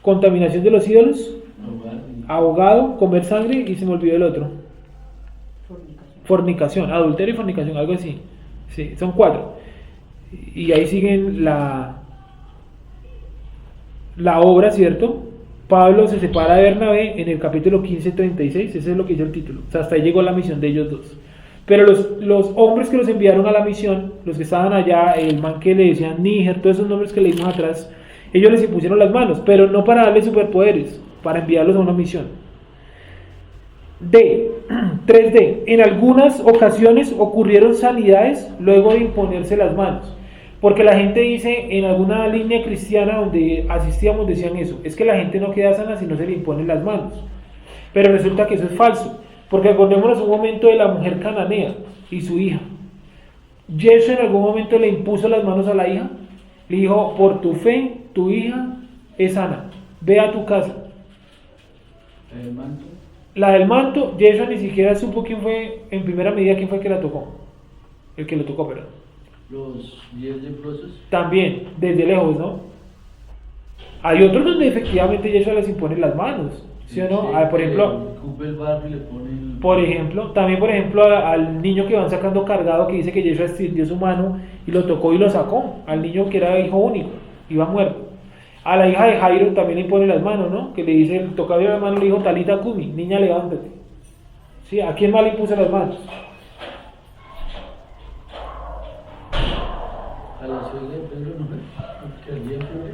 contaminación de los ídolos, ahogado, comer sangre, y se me olvidó el otro. Fornicación, adulterio y fornicación, algo así. Sí, son 4. Y ahí siguen la obra, ¿cierto? Pablo se separa de Bernabé en el capítulo 15:36, ese es lo que dice el título. O sea, hasta ahí llegó la misión de ellos dos. Pero los hombres que los enviaron a la misión, los que estaban allá, el man que le decían Níger, todos esos nombres que leímos atrás, ellos les impusieron las manos, pero no para darles superpoderes, para enviarlos a una misión. 3D. En algunas ocasiones ocurrieron sanidades luego de imponerse las manos. Porque la gente dice, en alguna línea cristiana donde asistíamos decían eso, es que la gente no queda sana si no se le imponen las manos. Pero resulta que eso es falso, porque acordémonos un momento de la mujer cananea y su hija. Yeshua en algún momento le impuso las manos a la hija, le dijo: por tu fe, tu hija es sana, ve a tu casa. ¿El manto? La del manto, Yeshua ni siquiera supo quién fue, en primera medida, quién fue el que la tocó. El que lo tocó, perdón. Los 10 leprosos. También, desde lejos, ¿no? Hay otros donde efectivamente Yeshua les impone las manos, ¿sí o no? Por ejemplo, también por ejemplo al niño que van sacando cargado, que dice que Yeshua extendió su mano y lo tocó y lo sacó, al niño que era hijo único, iba muerto. A la hija de Jairo también le impone las manos, ¿no? Que le dice, tocaba la mano, le dijo: Talita Kumi, niña, levántate. ¿Sí? ¿A quién más le impuso las manos? A la suegra de Pedro, ¿no? Que ardía en fiebre.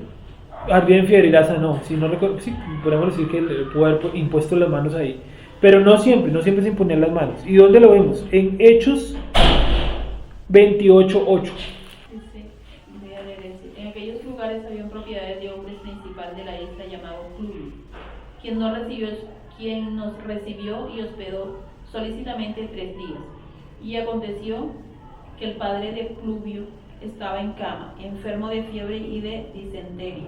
Ardía en fiebre y la sanó. Si no recuerdo, sí, podemos decir que le pudo haber impuesto las manos ahí. Pero no siempre se imponían las manos. ¿Y dónde lo vemos? En Hechos 28:8. En aquellos lugares había propiedades de hombres principal de la isla llamado quien nos recibió y hospedó solícitamente 3 días. Y aconteció que el padre de Pluvio estaba en cama, enfermo de fiebre y de disentería.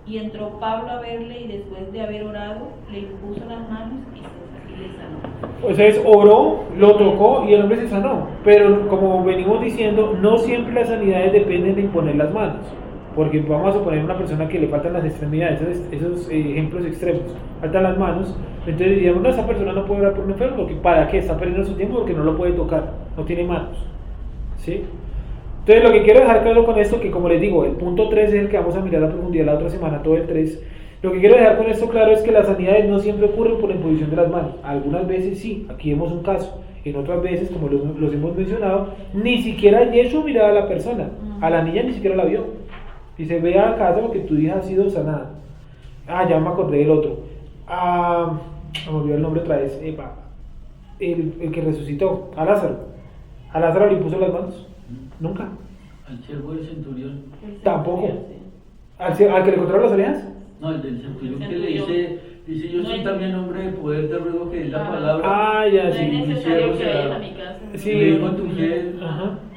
Y entró Pablo a verle y después de haber orado, le impuso las manos y le sanó. O sea, oró, lo tocó y el hombre se sanó. Pero como venimos diciendo, no siempre las sanidades dependen de imponer las manos. Porque vamos a suponer una persona que le faltan las extremidades, esos ejemplos extremos, faltan las manos, entonces diríamos, no, esa persona no puede orar por un enfermo, porque ¿para qué? Está perdiendo su tiempo porque no lo puede tocar, no tiene manos, ¿sí? Entonces lo que quiero dejar claro con esto, que como les digo, el punto 3 es el que vamos a mirar a profundidad la otra semana, todo el 3, lo que quiero dejar con esto claro es que las sanidades no siempre ocurren por la imposición de las manos, algunas veces sí, aquí vemos un caso, en otras veces, como los hemos mencionado, ni siquiera Yeshua miraba a la persona, a la niña ni siquiera la vio. Dice, ve a casa porque tu hija ha sido sanada. Ya me acordé del otro. Me olvidó el nombre otra vez. El que resucitó, a Lázaro. ¿A Lázaro le impuso las manos? Nunca. Al siervo del centurión. Tampoco. ¿Al que le cortaron las orejas? No, el del centurión que le dice yo soy también hombre de poder, te ruego que des la palabra. Ya, no sí. es necesario que vayas a mi casa. Sí. Le dijo a tu fe,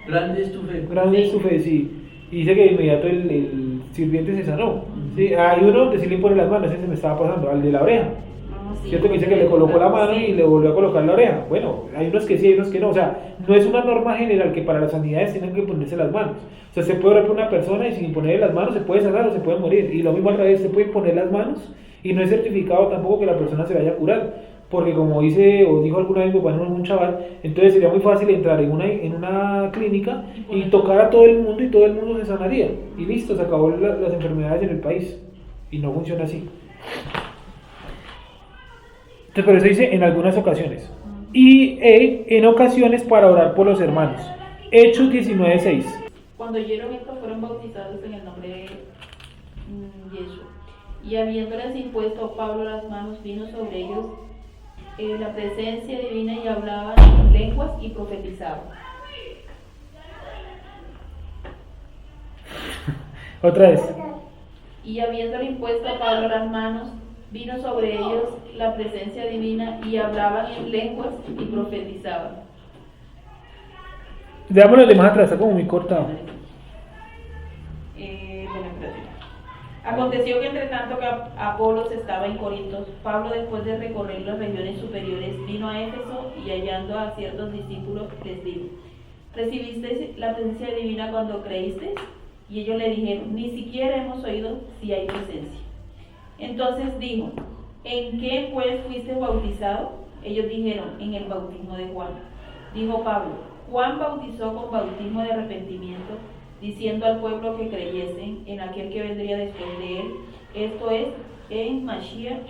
grande es tu fe. Grande es tu fe, sí. Y dice que de inmediato el sirviente se sanó. ¿Sí? Hay uno que sí le impone las manos, ese se me estaba pasando, al de la oreja. Sí, ¿Cierto? Que dice que le colocó la mano y le volvió a colocar la oreja. Bueno, hay unos que sí, hay unos que no. O sea, no es una norma general que para las sanidades tienen que ponerse las manos. O sea, se puede orar por una persona y sin imponerle las manos se puede sanar o se puede morir. Y lo mismo al revés, se puede poner las manos y no es certificado tampoco que la persona se vaya a curar. Porque como dijo alguna vez mi papá, un chaval, entonces sería muy fácil entrar en una clínica y tocar a todo el mundo y todo el mundo se sanaría. Y listo, se acabó las enfermedades en el país. Y no funciona así. Entonces por eso dice en algunas ocasiones. Y en ocasiones para orar por los hermanos. Hechos 19:6. Cuando oyeron esto fueron bautizados en el nombre de Yeshua. Y habiéndoles impuesto Pablo las manos, vino sobre ellos la presencia divina y hablaban en lenguas y profetizaban. Otra vez. Y habiéndole impuesto a Pablo las manos, vino sobre ellos la presencia divina y hablaban en lenguas y profetizaban. Veamos los demás atrás, está como muy cortado. Aconteció que entre tanto que Apolos estaba en Corinto, Pablo, después de recorrer las regiones superiores, vino a Éfeso y hallando a ciertos discípulos les dijo: ¿recibisteis la presencia divina cuando creísteis? Y ellos le dijeron: ni siquiera hemos oído si hay presencia. Entonces dijo: ¿en qué pues fuiste bautizado? Ellos dijeron: en el bautismo de Juan. Dijo Pablo: Juan bautizó con bautismo de arrepentimiento, diciendo al pueblo que creyesen en aquel que vendría después de él, esto es, en Mashiach.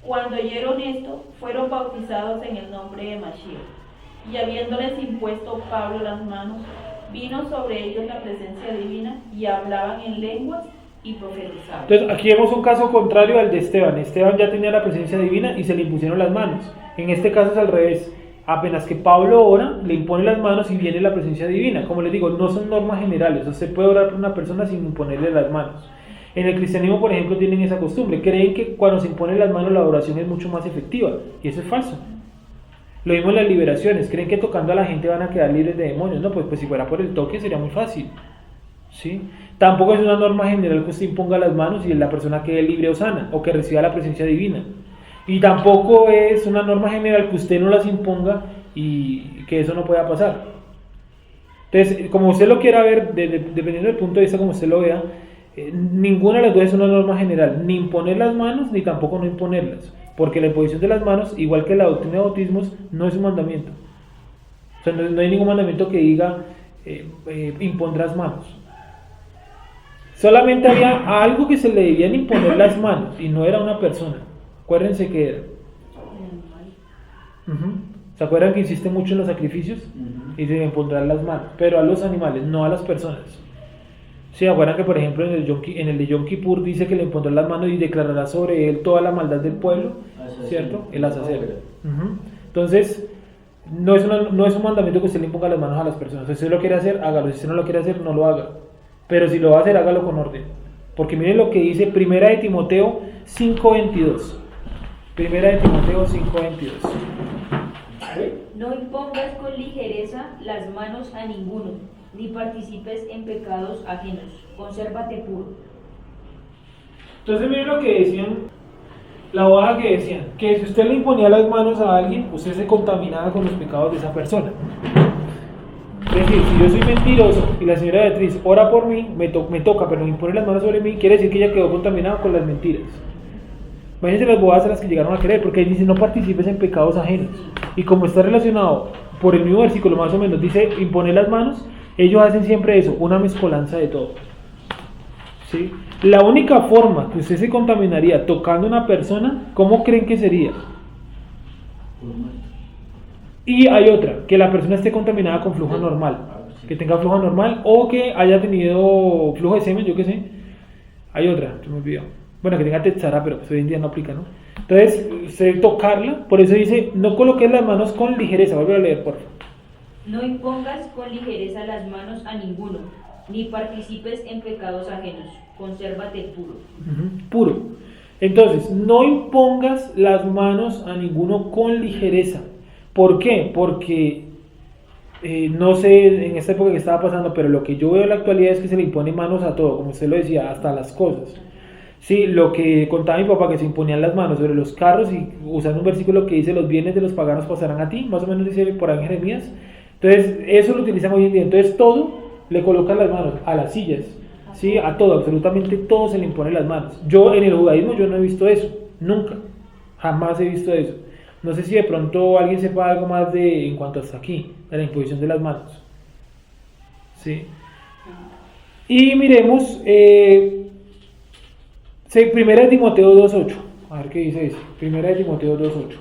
Cuando oyeron esto, fueron bautizados en el nombre de Mashiach. Y habiéndoles impuesto Pablo las manos, vino sobre ellos la presencia divina y hablaban en lenguas y profetizaban. Entonces aquí vemos un caso contrario al de Esteban. Esteban ya tenía la presencia divina y se le impusieron las manos. En este caso es al revés. Apenas que Pablo ora, le impone las manos y viene la presencia divina. Como les digo, no son normas generales. O sea, se puede orar por una persona sin imponerle las manos. En el cristianismo, por ejemplo, tienen esa costumbre. Creen que cuando se imponen las manos la oración es mucho más efectiva. Y eso es falso. Lo mismo en las liberaciones. Creen que tocando a la gente van a quedar libres de demonios. No, pues si fuera por el toque sería muy fácil. ¿Sí? Tampoco es una norma general que usted imponga las manos y la persona quede libre o sana, o que reciba la presencia divina. Y tampoco es una norma general que usted no las imponga y que eso no pueda pasar. Entonces, como usted lo quiera ver, dependiendo del punto de vista como usted lo vea, ninguna de las dos es una norma general, ni imponer las manos, ni tampoco no imponerlas, porque la imposición de las manos, igual que la doctrina de bautismos, no es un mandamiento. O sea, no hay ningún mandamiento que diga impondrás manos. Solamente había algo que se le debían imponer las manos, y no era una persona. Acuérdense que era. ¿Se acuerdan que insiste mucho en los sacrificios? Y se deben pondrán las manos, pero a los animales, no a las personas. ¿Se acuerdan que por ejemplo en el de Yom Kippur dice que le impondrá las manos y declarará sobre él toda la maldad del pueblo? ¿Cierto? El azazel. Entonces, no es un mandamiento que usted le imponga las manos a las personas. Si usted lo quiere hacer, hágalo. Si usted no lo quiere hacer, no lo haga. Pero si lo va a hacer, hágalo con orden. Porque miren lo que dice Primera de Timoteo 5:22. Primera de Timoteo 5:22. No impongas con ligereza las manos a ninguno, ni participes en pecados ajenos. Consérvate puro. Entonces miren lo que decían, la abogada que decían, que si usted le imponía las manos a alguien, usted se contaminaba con los pecados de esa persona. Es decir, si yo soy mentiroso y la señora Beatriz ora por mí, me toca, pero me impone las manos sobre mí, quiere decir que ella quedó contaminada con las mentiras. Imagínense las bobadas a las que llegaron a creer, porque ahí dice no participes en pecados ajenos. Y como está relacionado por el mismo versículo más o menos, dice impone las manos, ellos hacen siempre eso, una mezcolanza de todo. ¿Sí? La única forma que usted se contaminaría tocando a una persona, ¿cómo creen que sería? Y hay otra, que la persona esté contaminada con flujo normal, que tenga flujo normal o que haya tenido flujo de semen, yo qué sé. Hay otra, se me olvidó. Bueno, que tenga tetzara, pero pues hoy en día no aplica, ¿no? Entonces, usted tocarla, por eso dice, no coloques las manos con ligereza. Vuelve a leer, por favor. No impongas con ligereza las manos a ninguno, ni participes en pecados ajenos. Consérvate puro. Puro. Entonces, no impongas las manos a ninguno con ligereza. ¿Por qué? Porque no sé en esta época que estaba pasando, pero lo que yo veo en la actualidad es que se le impone manos a todo, como usted lo decía, hasta las cosas. Sí, lo que contaba mi papá, que se imponían las manos sobre los carros y usando un versículo que dice los bienes de los paganos pasarán a ti, más o menos dice por ahí en Jeremías. Entonces, eso lo utilizan hoy en día. Entonces, todo le colocan las manos, a las sillas, sí, a todo, absolutamente todo se le impone las manos. Yo en el judaísmo yo no he visto eso, nunca, jamás he visto eso. No sé si de pronto alguien sepa algo más de en cuanto hasta aquí, de la imposición de las manos. Sí. Y miremos, Primera de Timoteo 2:8. A ver qué dice eso. Primera de Timoteo 2:8.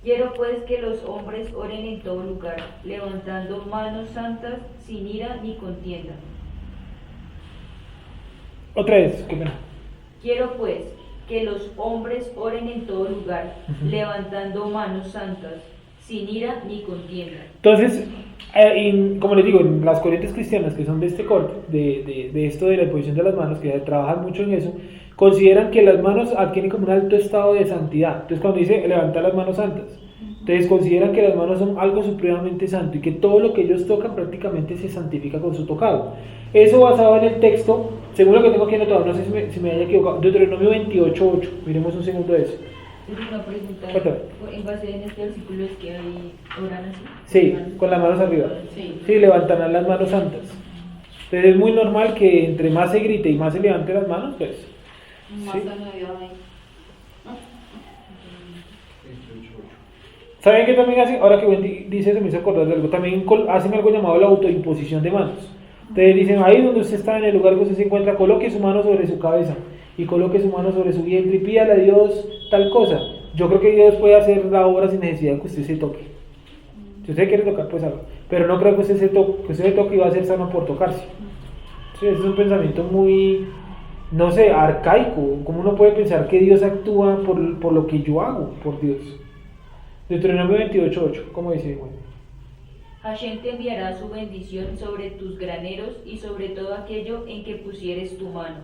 Quiero pues que los hombres oren en todo lugar, levantando manos santas, sin ira ni contienda. Otra vez, qué pena. Quiero pues que los hombres oren en todo lugar, levantando manos santas, sin ira ni contienda. Entonces, como les digo, en las corrientes cristianas que son de este corte, de esto de la imposición de las manos, que trabajan mucho en eso, consideran que las manos adquieren como un alto estado de santidad. Entonces, cuando dice levantar las manos santas, entonces consideran que las manos son algo supremamente santo y que todo lo que ellos tocan prácticamente se santifica con su tocado. Eso basado en el texto, según lo que tengo aquí anotado, no sé si me haya equivocado, Deuteronomio 28:8. Miremos un segundo de eso. Es una pregunta, Cuéntame. en base en este artículo es que hay oran así. Sí, con las manos arriba. Sí. Sí, levantarán las manos santas. Entonces es muy normal que entre más se grite y más se levante las manos, pues. Más Sí. añadido ahí. ¿Saben qué también hacen? Ahora que Wendy dice eso me hizo acordar de algo. También hacen algo llamado la autoimposición de manos. Entonces dicen, ahí donde usted está, en el lugar que usted se encuentra, coloque su mano sobre su cabeza y coloque su mano sobre su vientre y pídale a Dios tal cosa. Yo creo que Dios puede hacer la obra sin necesidad de que usted se toque. Si usted quiere tocar, pues haga. Pero no creo que usted se toque y va a ser sano por tocarse. Sí, es un pensamiento muy, no sé, arcaico. ¿Cómo uno puede pensar que Dios actúa por lo que yo hago, por Dios? Deuteronomio 28:8, ¿cómo dice? Bueno. Hashem te enviará su bendición sobre tus graneros y sobre todo aquello en que pusieres tu mano,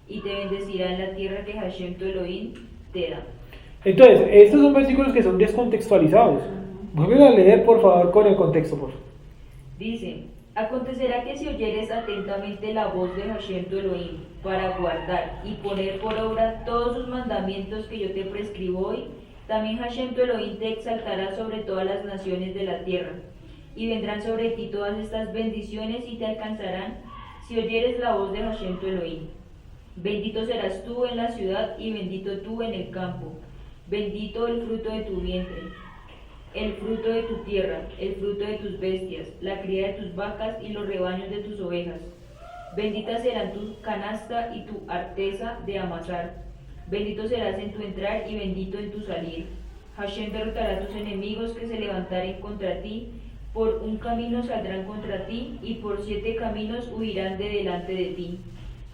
y te bendecirá en la tierra que Hashem tu Elohim te da. Entonces, estos son versículos que son descontextualizados. Vuelven a leer, por favor, con el contexto, por favor. Dice, acontecerá que si oyeres atentamente la voz de Hashem tu Elohim, para guardar y poner por obra todos sus mandamientos que yo te prescribo hoy, también Hashem tu Elohim te exaltará sobre todas las naciones de la tierra, y vendrán sobre ti todas estas bendiciones y te alcanzarán si oyeres la voz de Hashem tu Elohim. Bendito serás tú en la ciudad y bendito tú en el campo. Bendito el fruto de tu vientre, el fruto de tu tierra, el fruto de tus bestias, la cría de tus vacas y los rebaños de tus ovejas. Bendita serán tu canasta y tu arteza de amasar. Bendito serás en tu entrar y bendito en tu salir. Hashem derrotará a tus enemigos que se levantaren contra ti. Por un camino saldrán contra ti y por 7 caminos huirán de delante de ti.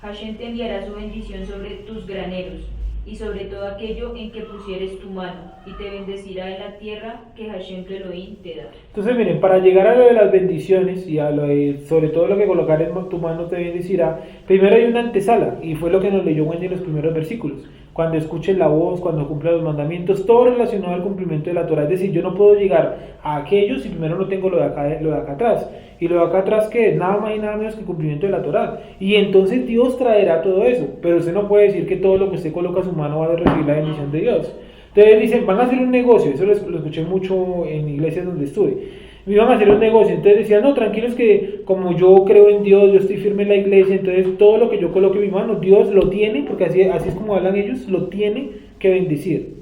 Hashem te enviará su bendición sobre tus graneros y sobre todo aquello en que pusieres tu mano, y te bendecirá en la tierra que Hashem tu Elohim te da. Entonces, miren, para llegar a lo de las bendiciones y a lo de, sobre todo lo que colocar en tu mano te bendecirá, primero hay una antesala, y fue lo que nos leyó Wendy en los primeros versículos. cuando escuche la voz, cuando cumpla los mandamientos, todo relacionado al cumplimiento de la Torah. Es decir, yo no puedo llegar a aquellos si primero no tengo lo de acá atrás. Y lo de acá atrás, ¿qué es? Nada más y nada menos que el cumplimiento de la Torah. Y entonces Dios traerá todo eso. Pero usted no puede decir que todo lo que usted coloca a su mano va a recibir la bendición de Dios. Entonces dicen, van a hacer un negocio. Eso lo escuché mucho en iglesias donde estuve. Iban a hacer un negocio, entonces decían, no, tranquilos que como yo creo en Dios, yo estoy firme en la iglesia, entonces todo lo que yo coloque en mi mano, Dios lo tiene, porque así es como hablan ellos, lo tiene que bendecir.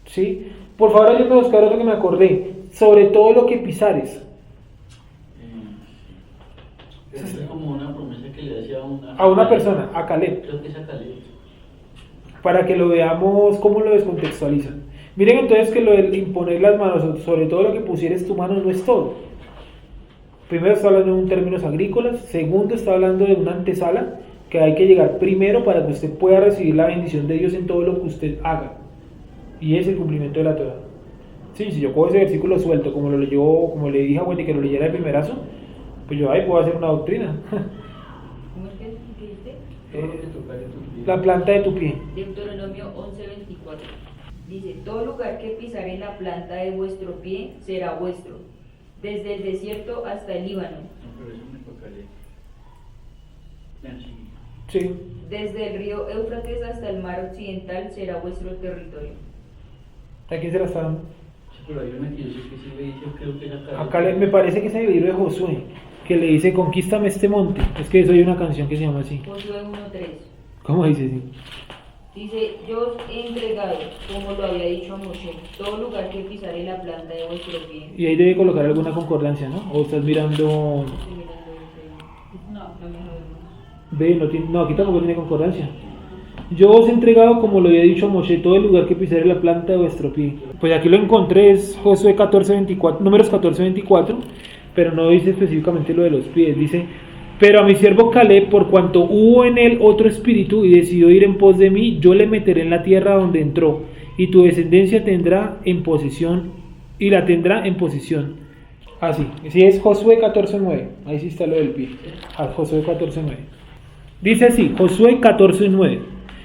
¿Sí? Por favor, ayúdame a buscar otro que me acordé, sobre todo lo que pisares. Es como una promesa que le hacía a una persona, a Caleb. Creo que es a Caleb. Para que lo veamos cómo lo descontextualizan. Miren entonces que lo de imponer las manos, sobre todo lo que pusieres tu mano, no es todo. Primero está hablando en términos agrícolas, segundo está hablando de una antesala, que hay que llegar primero para que usted pueda recibir la bendición de Dios en todo lo que usted haga. Y es el cumplimiento de la Torah. Sí, si yo cojo ese versículo suelto, como lo leyó, como le dije a Wendy que lo leyera de primerazo, pues yo ahí puedo hacer una doctrina. ¿Cómo es que dice? La planta de tu pie. Deuteronomio 11:24. Dice, todo lugar que pisare la planta de vuestro pie será vuestro, desde el desierto hasta el Líbano. No, pero eso me tocaría. Sí. Desde el río Éufrates hasta el mar occidental será vuestro territorio. ¿A quién se la está dando? Sí, pero hay una que yo sé que sí le dice, creo que es a Caleb. Acá me parece que es el libro de Josué, que le dice, conquístame este monte. Es que eso hay una canción que se llama así. Josué 1:3. ¿Cómo dice así? Dice, yo os he entregado, como lo había dicho a Moshe, todo lugar que pisare la planta de vuestro pie. Y ahí debe colocar alguna concordancia, ¿no? O estás mirando... Estoy mirando ese- No, no me Ve, no, aquí tampoco tiene concordancia. Yo os he entregado, como lo había dicho a Moshe, todo el lugar que pisare la planta de vuestro pie. Pues aquí lo encontré, es Josué 14:24, números 14:24, pero no dice específicamente lo de los pies. Dice, pero a mi siervo Caleb, por cuanto hubo en él otro espíritu y decidió ir en pos de mí, yo le meteré en la tierra donde entró, y tu descendencia tendrá en posesión, y la tendrá en posesión. Así, sí es Josué 14:9, ahí sí está lo del pie. Josué 14:9. Dice así, Josué 14:9.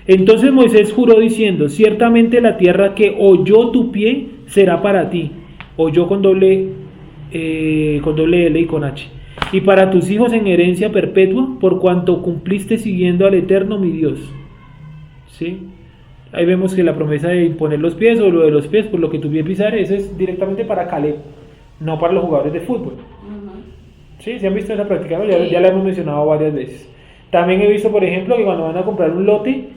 Entonces Moisés juró diciendo, ciertamente la tierra que oyó tu pie será para ti. Oyó con doble L y con H. Y para tus hijos en herencia perpetua, por cuanto cumpliste siguiendo al Eterno mi Dios. ¿Sí? Ahí vemos que la promesa de imponer los pies, o lo de los pies, por lo que tu pie pisare, eso es directamente para Caleb, no para los jugadores de fútbol. ¿Sí? ¿Se han visto esa práctica? ¿No? Ya la hemos mencionado varias veces. También he visto, por ejemplo, que cuando van a comprar un lote,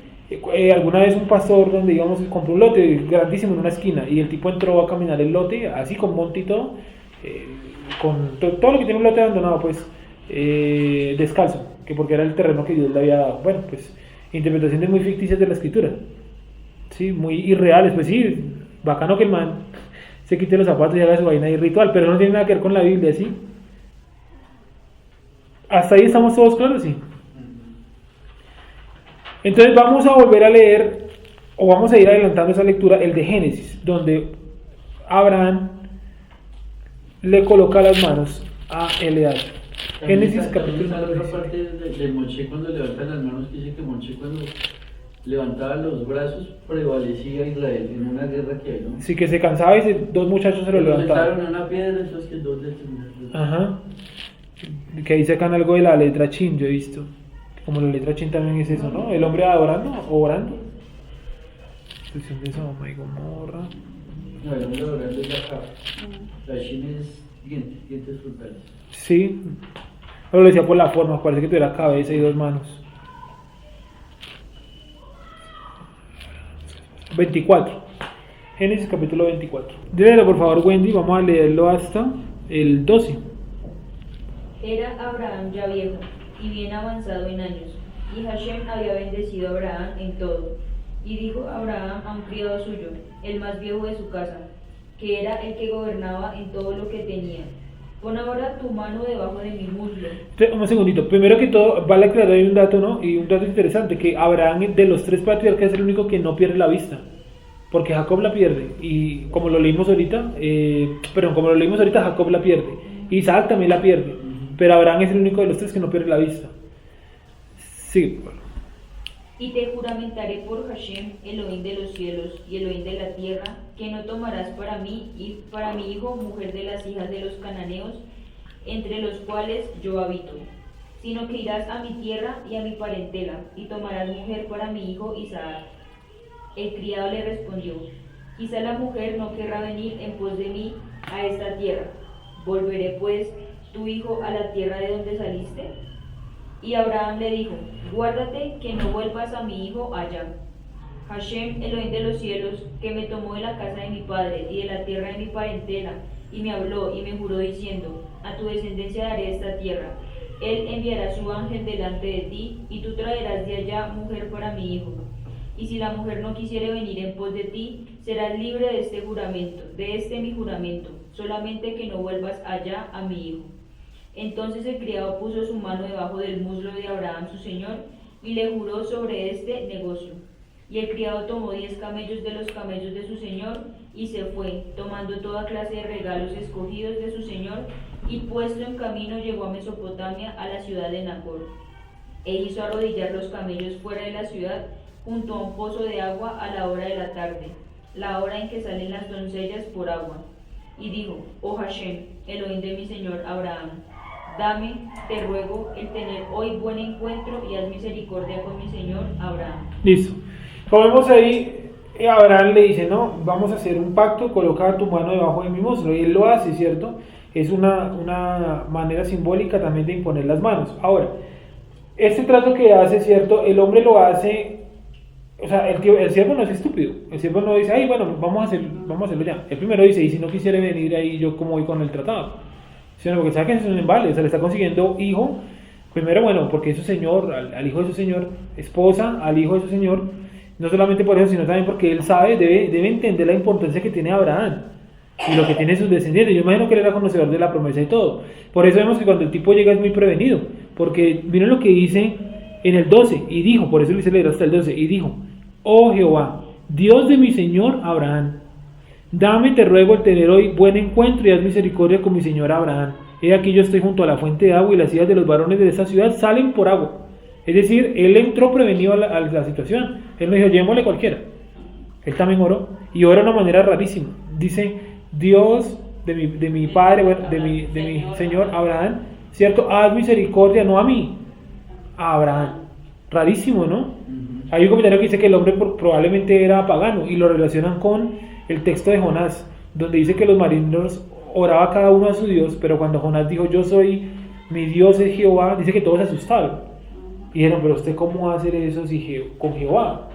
alguna vez un pastor donde, digamos, compró un lote grandísimo en una esquina, y el tipo entró a caminar el lote, así con monte y todo, con todo lo que tiene un lote abandonado, pues, descalzo, que porque era el terreno que Dios le había dado. Bueno, pues, interpretaciones muy ficticias de la escritura, sí, muy irreales. Pues sí, bacano que el man se quite los zapatos y haga su vaina y ritual, pero no tiene nada que ver con la Biblia, ¿sí? ¿Hasta ahí estamos todos claros? Sí. Entonces vamos a volver a leer, o vamos a ir adelantando esa lectura, el de Génesis, donde Abraham le coloca las manos a Eleazar. Génesis capítulo La otra 17. parte de Moshe cuando levanta las manos, que dice que Moshe cuando levantaba los brazos prevalecía Israel en una guerra que hay, ¿no? Sí, que se cansaba y dos muchachos se lo levantaban. Sentaron una piedra, entonces que dos le temblaron. Ajá. Que ahí sacan algo de la letra Chin, yo he visto. Como la letra Chin también es eso, ¿no? El hombre adorando o orando. Expresión de Sodoma y Gomorra. No, el hombre orando es acá. La China es dientes frutales. Sí. Pero lo decía por la forma, parece que tuviera cabeza y dos manos. 24. Génesis capítulo 24. Léelo por favor, Wendy, vamos a leerlo hasta el 12. Era Abraham ya viejo y bien avanzado en años, y Hashem había bendecido a Abraham en todo. Y dijo Abraham a un criado suyo, el más viejo de su casa, que era el que gobernaba en todo lo que tenía: pon ahora tu mano debajo de mi muslo. Un segundito, primero que todo, vale aclarar hay un dato, ¿no? Y un dato interesante, que Abraham de los tres patriarcas es el único que no pierde la vista, porque Jacob la pierde, y como lo leímos ahorita, Jacob la pierde, Isaac también la pierde, pero Abraham es el único de los tres que no pierde la vista. Sí, bueno. Y te juramentaré por Hashem, Elohim de los cielos y Elohim de la tierra, que no tomarás para mí y para mi hijo mujer de las hijas de los cananeos, entre los cuales yo habito, sino que irás a mi tierra y a mi parentela, y tomarás mujer para mi hijo Isaac. El criado le respondió: quizá la mujer no querrá venir en pos de mí a esta tierra. ¿Volveré pues tu hijo a la tierra de donde saliste? Y Abraham le dijo: guárdate que no vuelvas a mi hijo allá. Hashem, Elohim de los cielos, que me tomó de la casa de mi padre y de la tierra de mi parentela, y me habló y me juró diciendo: a tu descendencia daré esta tierra. Él enviará su ángel delante de ti, y tú traerás de allá mujer para mi hijo. Y si la mujer no quisiere venir en pos de ti, serás libre de este juramento, de este mi juramento, solamente que no vuelvas allá a mi hijo. Entonces el criado puso su mano debajo del muslo de Abraham su señor, y le juró sobre este negocio. Y el criado tomó 10 camellos de los camellos de su señor, y se fue, tomando toda clase de regalos escogidos de su señor, y puesto en camino llegó a Mesopotamia, a la ciudad de Nacor. E hizo arrodillar los camellos fuera de la ciudad, junto a un pozo de agua a la hora de la tarde, la hora en que salen las doncellas por agua. Y dijo: oh Hashem, Elohim de mi señor Abraham, dame, te ruego, el tener hoy buen encuentro y haz misericordia con mi señor Abraham. Listo. Como vemos ahí, Abraham le dice: no, vamos a hacer un pacto, coloca tu mano debajo de mi muslo. Y él lo hace, ¿cierto? Es una manera simbólica también de imponer las manos. Ahora, este trato que hace, ¿cierto? El hombre lo hace, o sea, el siervo no es estúpido. El siervo no dice: ay, bueno, vamos a hacerlo ya. El primero dice: y si no quisiera venir ahí, ¿yo cómo voy con el tratado? Sino porque sabe que es un embale, o sea, le está consiguiendo hijo. Primero, bueno, porque es su señor, al hijo de su señor, esposa al hijo de su señor. No solamente por eso, sino también porque él sabe, debe entender la importancia que tiene Abraham y lo que tiene sus descendientes. Yo imagino que él era conocedor de la promesa y todo. Por eso vemos que cuando el tipo llega es muy prevenido, porque miren lo que dice en el 12, y dijo, por eso le hice leer hasta el 12, y dijo: oh Jehová, Dios de mi señor Abraham, dame, te ruego, el tener hoy buen encuentro y haz misericordia con mi señor Abraham. He aquí yo estoy junto a la fuente de agua, y las hijas de los varones de esta ciudad salen por agua. Es decir, él entró prevenido a la situación. Él no dijo: llevémosle cualquiera. Él también oró, y ora de una manera rarísima. Dice: Dios de mi padre, bueno, de mi señor Abraham, ¿cierto? Haz misericordia, no a mí, a Abraham. Rarísimo, ¿no? Hay un comentario que dice que el hombre probablemente era pagano, y lo relacionan con el texto de Jonás, donde dice que los marineros oraba cada uno a su Dios, pero cuando Jonás dijo: yo soy, mi Dios es Jehová, dice que todos se asustaron. Y dijeron: pero usted cómo va a hacer eso con Jehová,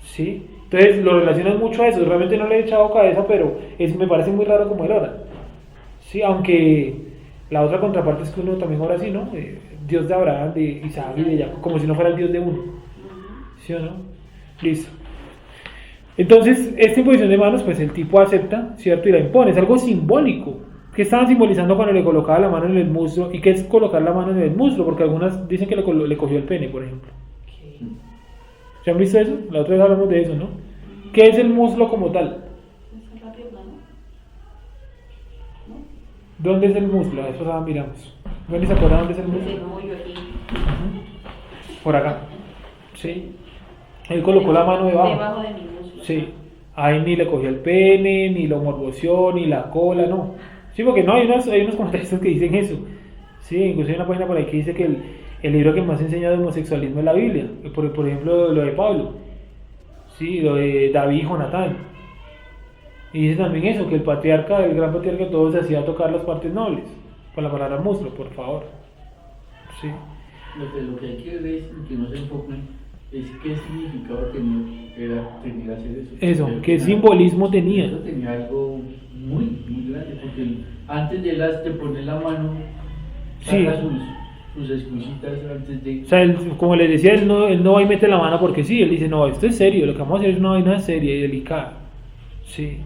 ¿sí? Entonces lo relacionan mucho a eso. Realmente no le he echado cabeza, pero me parece muy raro como él ora, ¿sí? Aunque la otra contraparte es que uno también ora así, ¿no? Dios de Abraham, de Isaac y de Jacob, como si no fuera el Dios de uno, ¿sí o no? Listo. Entonces, esta imposición de manos, pues el tipo acepta, ¿cierto? Y la impone. Es algo simbólico. ¿Qué estaban simbolizando cuando le colocaba la mano en el muslo? ¿Y qué es colocar la mano en el muslo? Porque algunas dicen que le cogió el pene, por ejemplo. ¿Se han visto eso? La otra vez hablamos de eso, ¿no? ¿Qué es el muslo como tal? ¿Dónde es el muslo? Eso ahora miramos. ¿Dónde se acuerdan dónde es el muslo? Por acá. ¿Sí? Él colocó la mano debajo. Debajo de mi muslo. Sí. Ahí ni le cogió el pene, ni lo morboció, ni la cola, no. Sí, porque no, hay unos comentaristas que dicen eso. Sí, incluso hay una página por ahí que dice que el libro que más enseña de homosexualismo es la Biblia. Por ejemplo, lo de Pablo. Sí, lo de David y Jonatán. Y dice también eso, que el gran patriarca, todo se hacía tocar las partes nobles. Con la palabra muslo, por favor. Sí. Lo que hay que ver es que no se enfoquen es qué significado tenía hacer eso. Eso, qué simbolismo tenía. Eso tenía algo muy, muy grande, porque antes de poner la mano, sí, saca sus excusitas antes de... O sea, como les decía, él no va y mete la mano porque sí. Él dice: no, esto es serio, lo que vamos a hacer es una vaina seria y delicada. Sí.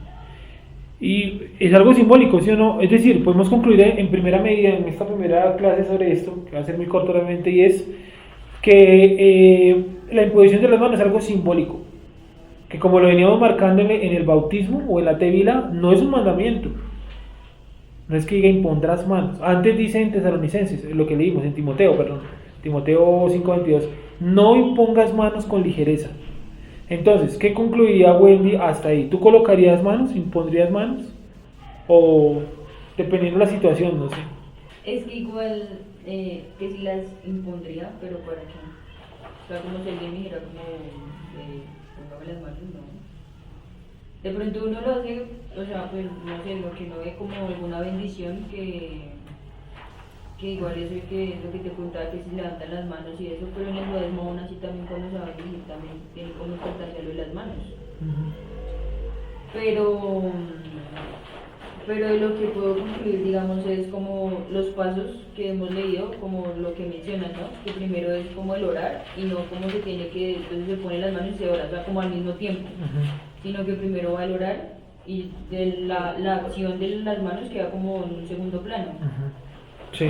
Y es algo simbólico, ¿sí o no? Es decir, podemos concluir en primera medida, en esta primera clase sobre esto, que va a ser muy corto realmente, y es que la imposición de las manos es algo simbólico, que como lo veníamos marcando en el bautismo o en la tevila, no es un mandamiento. No es que diga impondrás manos. Antes dice en Tesalonicenses, lo que leímos en Timoteo, perdón, Timoteo 5:22. No impongas manos con ligereza. Entonces, ¿qué concluiría Wendy hasta ahí? ¿Tú colocarías manos? ¿Impondrías manos? O dependiendo de la situación, no sé. Es que igual, que si las impondría, pero ¿para qué? O sea, como si alguien me dijera como, póngame las manos, no. De pronto uno lo hace, o sea, pues no sé, lo que no ve como alguna bendición que igual eso es que es lo que te contaba, que si levantan las manos y eso, pero en el judaísmo aún así también cuando se va a bendecir también tiene como importancia lo de las manos. Pero de lo que puedo concluir, digamos, es como los pasos que hemos leído, como lo que mencionas, ¿no? Que primero es como el orar y no como se tiene que, entonces se pone las manos y se ora, o sea, como al mismo tiempo, sino que primero va el orar y la acción de las manos queda como en un segundo plano. Sí.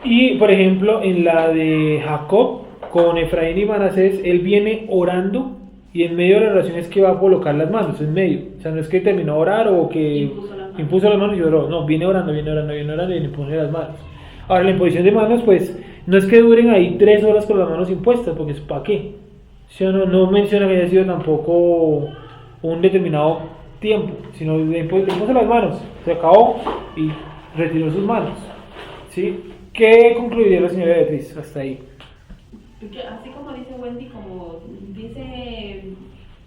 Y por ejemplo, en la de Jacob con Efraín y Manasés, él viene orando y en medio de la oración es que va a colocar las manos, en medio. O sea, no es que terminó a orar o que impuso las manos y oró. No, viene orando y impone las manos. Ahora, la imposición de manos, pues, no es que duren ahí 3 horas con las manos impuestas, porque es ¿para qué? ¿Sí o no? No menciona que haya sido tampoco un determinado tiempo, sino le impuso las manos, se acabó y retiró sus manos. ¿Sí? ¿Qué concluiría la señora Beatriz hasta ahí? Porque así como dice Wendy, como dice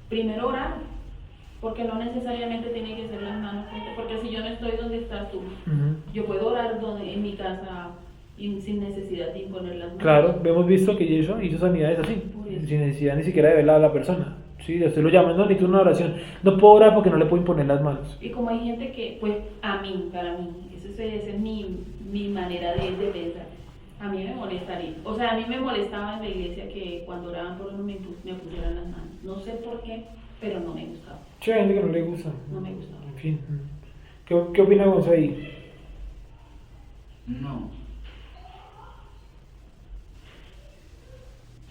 primero orar, porque no necesariamente tiene que ser las manos, porque si yo no estoy donde estás tú, yo puedo orar en mi casa sin necesidad de imponer las manos. Claro, hemos visto que Yeshua hizo sanidades así, sin necesidad ni siquiera de verla a la persona. Sí, usted lo llama, no necesito una oración, no puedo orar porque no le puedo imponer las manos. Y como hay gente que, pues, para mí, esa es mi manera de pensar. A mí me molestaría. O sea, a mí me molestaba en la iglesia que cuando oraban por uno me pusieran las manos. No sé por qué, pero no me gustaba. Sí, hay gente que no le gusta. No me gustaba. En fin. ¿Qué opina Gonzalo ahí?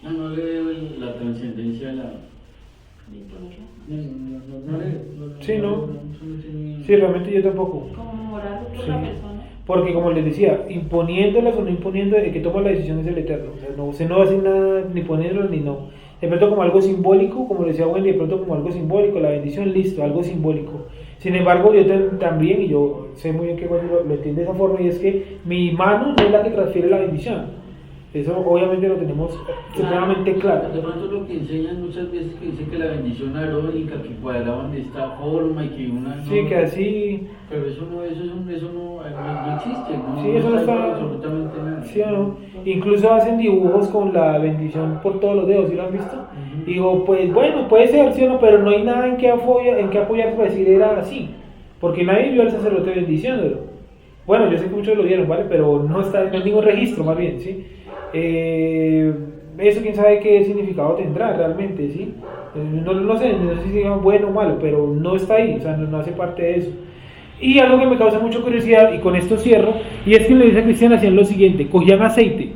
No le veo la trascendencia a la... Sí, no. Sí, realmente yo tampoco. Como orar por Sí. otra persona. Porque como les decía, imponiéndolas o no imponiendo, el que toma la decisión es el Eterno. O sea, no, usted no va a hacer nada ni poniéndolas ni no. De pronto como algo simbólico, como decía Wendy, de pronto como algo simbólico, la bendición, listo, algo simbólico. Sin embargo, yo también, y yo sé muy bien que Wendy lo entiende de esa forma, y es que mi mano no es la que transfiere la bendición. Eso obviamente lo tenemos supremamente claro. De pronto lo que enseñan muchas veces que dicen que la bendición arónica, que cuadraban de esta forma y que una... Sí, que así... Pero eso no existe, ¿no? Sí, eso no está... absolutamente nada. Sí o no. Incluso hacen dibujos con la bendición por todos los dedos, ¿sí lo han visto? Digo, pues bueno, puede ser, sí o no, pero no hay nada en que apoyar para decir era así. Porque nadie vio al sacerdote bendiciéndolo. Bueno, yo sé que muchos lo vieron, ¿vale? Pero no hay ningún registro, más bien, ¿sí? Eso quién sabe qué significado tendrá realmente, ¿sí? No sé si digamos bueno o malo, pero no está ahí, o sea, no hace parte de eso. Y algo que me causa mucha curiosidad, y con esto cierro, y es que en la iglesia cristiana hacían lo siguiente: cogían aceite,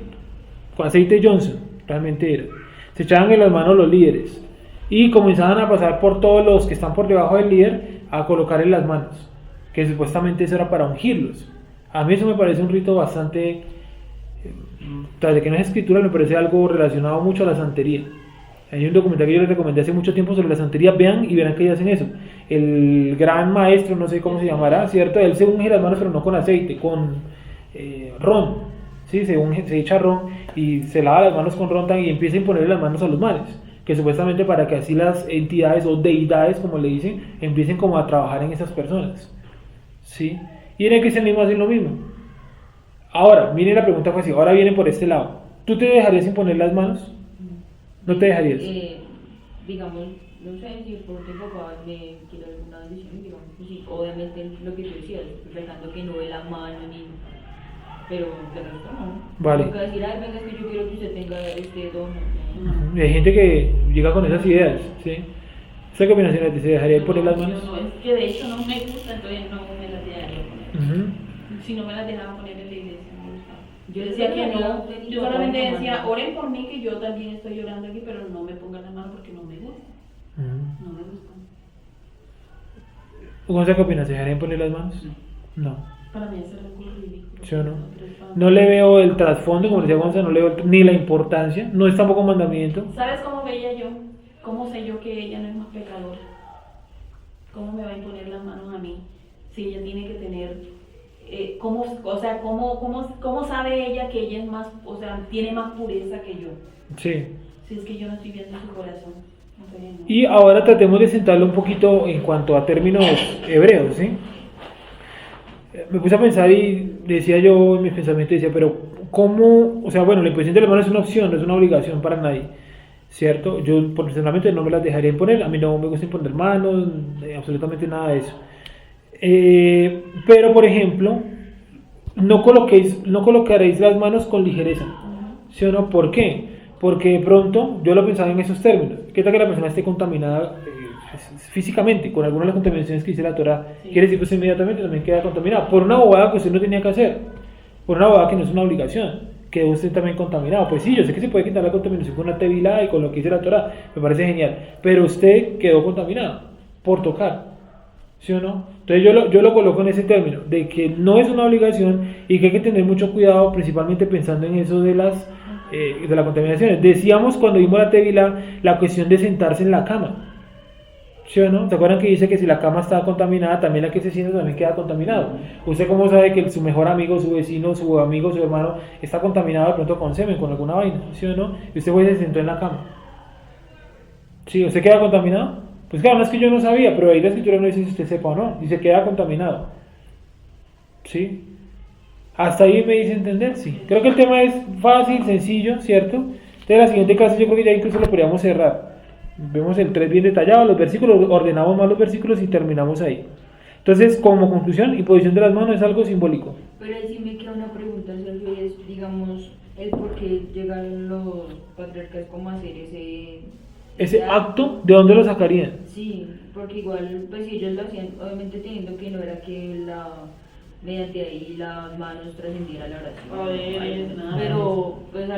con aceite Johnson, realmente era, se echaban en las manos los líderes, y comenzaban a pasar por todos los que están por debajo del líder, a colocar en las manos, que supuestamente eso era para ungirlos. A mí eso me parece un rito bastante... tras de que no es escritura, me parece algo relacionado mucho a la santería. Hay un documental que yo les recomendé hace mucho tiempo sobre la santería, vean y verán que ellos hacen eso. El gran maestro, no sé cómo se llamará, ¿cierto? Él se unge las manos, pero no con aceite, con ron. ¿Sí? Se echa ron y se lava las manos con ron y empieza a imponerle las manos a los males, que supuestamente para que así las entidades o deidades, como le dicen, empiecen como a trabajar en esas personas. ¿Sí? Y en el cristianismo hacen lo mismo. Ahora, miren, la pregunta fue así, ahora viene por este lado. ¿Tú te dejarías imponer las manos? ¿No te dejarías? Digamos, no sé si por tiempo me quiero alguna decisión, digamos, pues sí, obviamente lo que tú decías, rezando que no ve la mano ni... Pero de resto no. Vale. Nunca decir, ay, venga, es que yo quiero que usted tenga este don. Y hay gente que llega con esas ideas, ¿sí? ¿Usted qué opina, señora? ¿Se dejaría imponer las manos? No, es que de hecho no me gusta, entonces no me las dejaría poner. Si no me las dejaban poner en la iglesia, no me gustaba. Yo decía que no, yo solamente decía, oren por mí, que yo también estoy llorando aquí, pero no me pongan la mano porque no me gusta. No me gusta. ¿Gonzalo qué opinas? ¿Se dejarían poner las manos? No. Para mí ese es ridículo. ¿Sí o no? No le veo el trasfondo, como decía Gonzalo, no le veo ni la importancia, no es tampoco mandamiento. ¿Sabes cómo veía yo? ¿Cómo sé yo que ella no es más pecadora? ¿Cómo me va a imponer las manos a mí? Si ella tiene que tener, ¿cómo sabe ella que ella es más, o sea, tiene más pureza que yo? Sí. Si es que yo no estoy viendo su corazón. Entonces, no. Y ahora tratemos de sentarlo un poquito en cuanto a términos hebreos, ¿sí? Me puse a pensar y decía yo en mis pensamientos, decía, pero ¿cómo? O sea, bueno, la imposición de las manos es una opción, no es una obligación para nadie, ¿cierto? Yo personalmente no me las dejaría imponer, a mí no me gusta imponer manos, absolutamente nada de eso. Pero, por ejemplo, no colocaréis las manos con ligereza, ¿sí o no? ¿Por qué? Porque de pronto, yo lo pensaba en esos términos, ¿qué tal que la persona esté contaminada físicamente, con alguna de las contaminaciones que dice la Torah? Sí. Quiere decir que inmediatamente también queda contaminado, por una bobada que usted no tenía que hacer, por una bobada que no es una obligación, quedó usted también contaminado. Pues sí, yo sé que se puede quitar la contaminación con una tevilá y con lo que dice la Torah, me parece genial, pero usted quedó contaminado por tocar, ¿sí o no? Entonces yo lo coloco en ese término, de que no es una obligación y que hay que tener mucho cuidado, principalmente pensando en eso de las contaminación. Decíamos cuando vimos la tevilá, la cuestión de sentarse en la cama, ¿sí o no? ¿Se acuerdan que dice que si la cama está contaminada, también la que se siente también queda contaminado? ¿Usted cómo sabe que su mejor amigo, su vecino, su amigo, su hermano está contaminado de pronto con semen, con alguna vaina, ¿sí o no? Y usted fue y se sentó en la cama. ¿Sí? ¿Usted queda contaminado? Pues claro, no es que yo no sabía, pero ahí la escritura no dice si usted sepa o no, dice queda contaminado. ¿Sí? Hasta ahí me dice entender, sí. Creo que el tema es fácil, sencillo, ¿cierto? Entonces la siguiente clase yo creo que ya incluso lo podríamos cerrar. Vemos el 3 bien detallado, los versículos, ordenamos más los versículos y terminamos ahí. Entonces, como conclusión, imposición de las manos es algo simbólico. Pero ahí sí me queda una pregunta, Sergio, y es, digamos, el por qué llegaron los patriarcas como a hacer Ese acto, ¿de dónde lo sacarían? Sí, porque igual, pues si ellos lo hacían, obviamente teniendo que no era que mediante ahí las manos trascendiera la oración. A ver, nada. Pero, pues a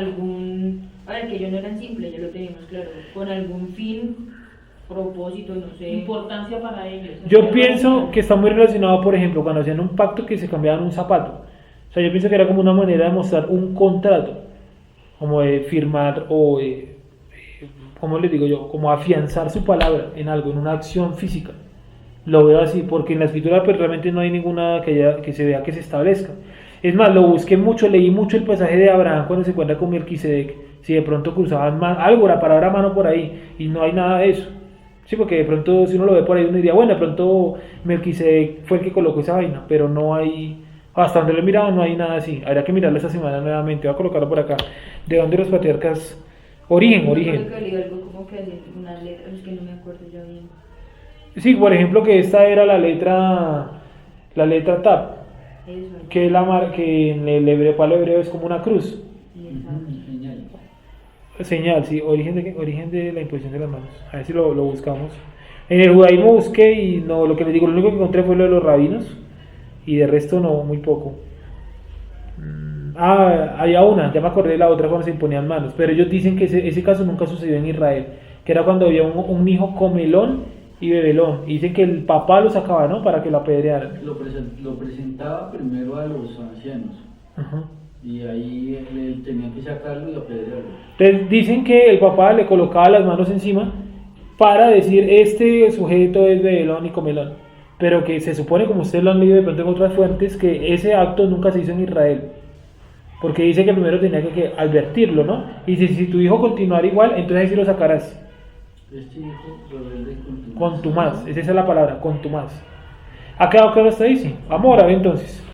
ver, que ellos no eran simples, ya lo teníamos claro, con algún fin, propósito, no sé. Importancia para ellos. Yo pienso que está muy relacionado, por ejemplo, cuando hacían un pacto que se cambiaban un zapato. O sea, yo pienso que era como una manera de mostrar un contrato, como de firmar o ¿cómo les digo yo? Como afianzar su palabra en algo, en una acción física. Lo veo así, porque en la escritura pues realmente no hay ninguna que se vea que se establezca. Es más, lo busqué mucho, leí mucho el pasaje de Abraham cuando se encuentra con Melquisedec, si de pronto cruzaban algo, la palabra mano por ahí, y no hay nada de eso. Sí, porque de pronto si uno lo ve por ahí uno diría, bueno, de pronto Melquisedec fue el que colocó esa vaina, pero no hay, hasta donde lo he mirado no hay nada así. Habrá que mirarlo esta semana nuevamente, voy a colocarlo por acá, de dónde los patriarcas, origen. Creo que leí algo como que hacían unas letras, es que no me acuerdo ya bien. Sí, por ejemplo que esta era la letra Tap, Eso. que que en el hebreo, palo hebreo es como una cruz. Exacto. Genial. Señal, sí, origen de la imposición de las manos. A ver si lo buscamos. En el judaísmo busqué y no, lo que les digo, lo único que encontré fue lo de los rabinos y de resto no, muy poco. Había una, ya me acordé de la otra cuando se imponían manos, pero ellos dicen que ese caso nunca sucedió en Israel, que era cuando había un hijo comelón y bebelón, y dicen que el papá lo sacaba, ¿no? Para que lo apedrearan. Lo presentaba primero a los ancianos. Ajá. Y ahí él tenía que sacarlo y apedrearlo. Entonces dicen que el papá le colocaba las manos encima para decir este sujeto es bebelón y comelón, pero que se supone, como ustedes lo han leído de pronto en otras fuentes, que ese acto nunca se hizo en Israel, porque dice que primero tenía que advertirlo, ¿no? Y si tu hijo continuara igual, entonces ahí sí lo sacarás. Este hijo rebelde Contumaz, esa es la palabra, contumaz. ¿Ha quedado claro hasta ahí? Sí. Vamos a orar entonces.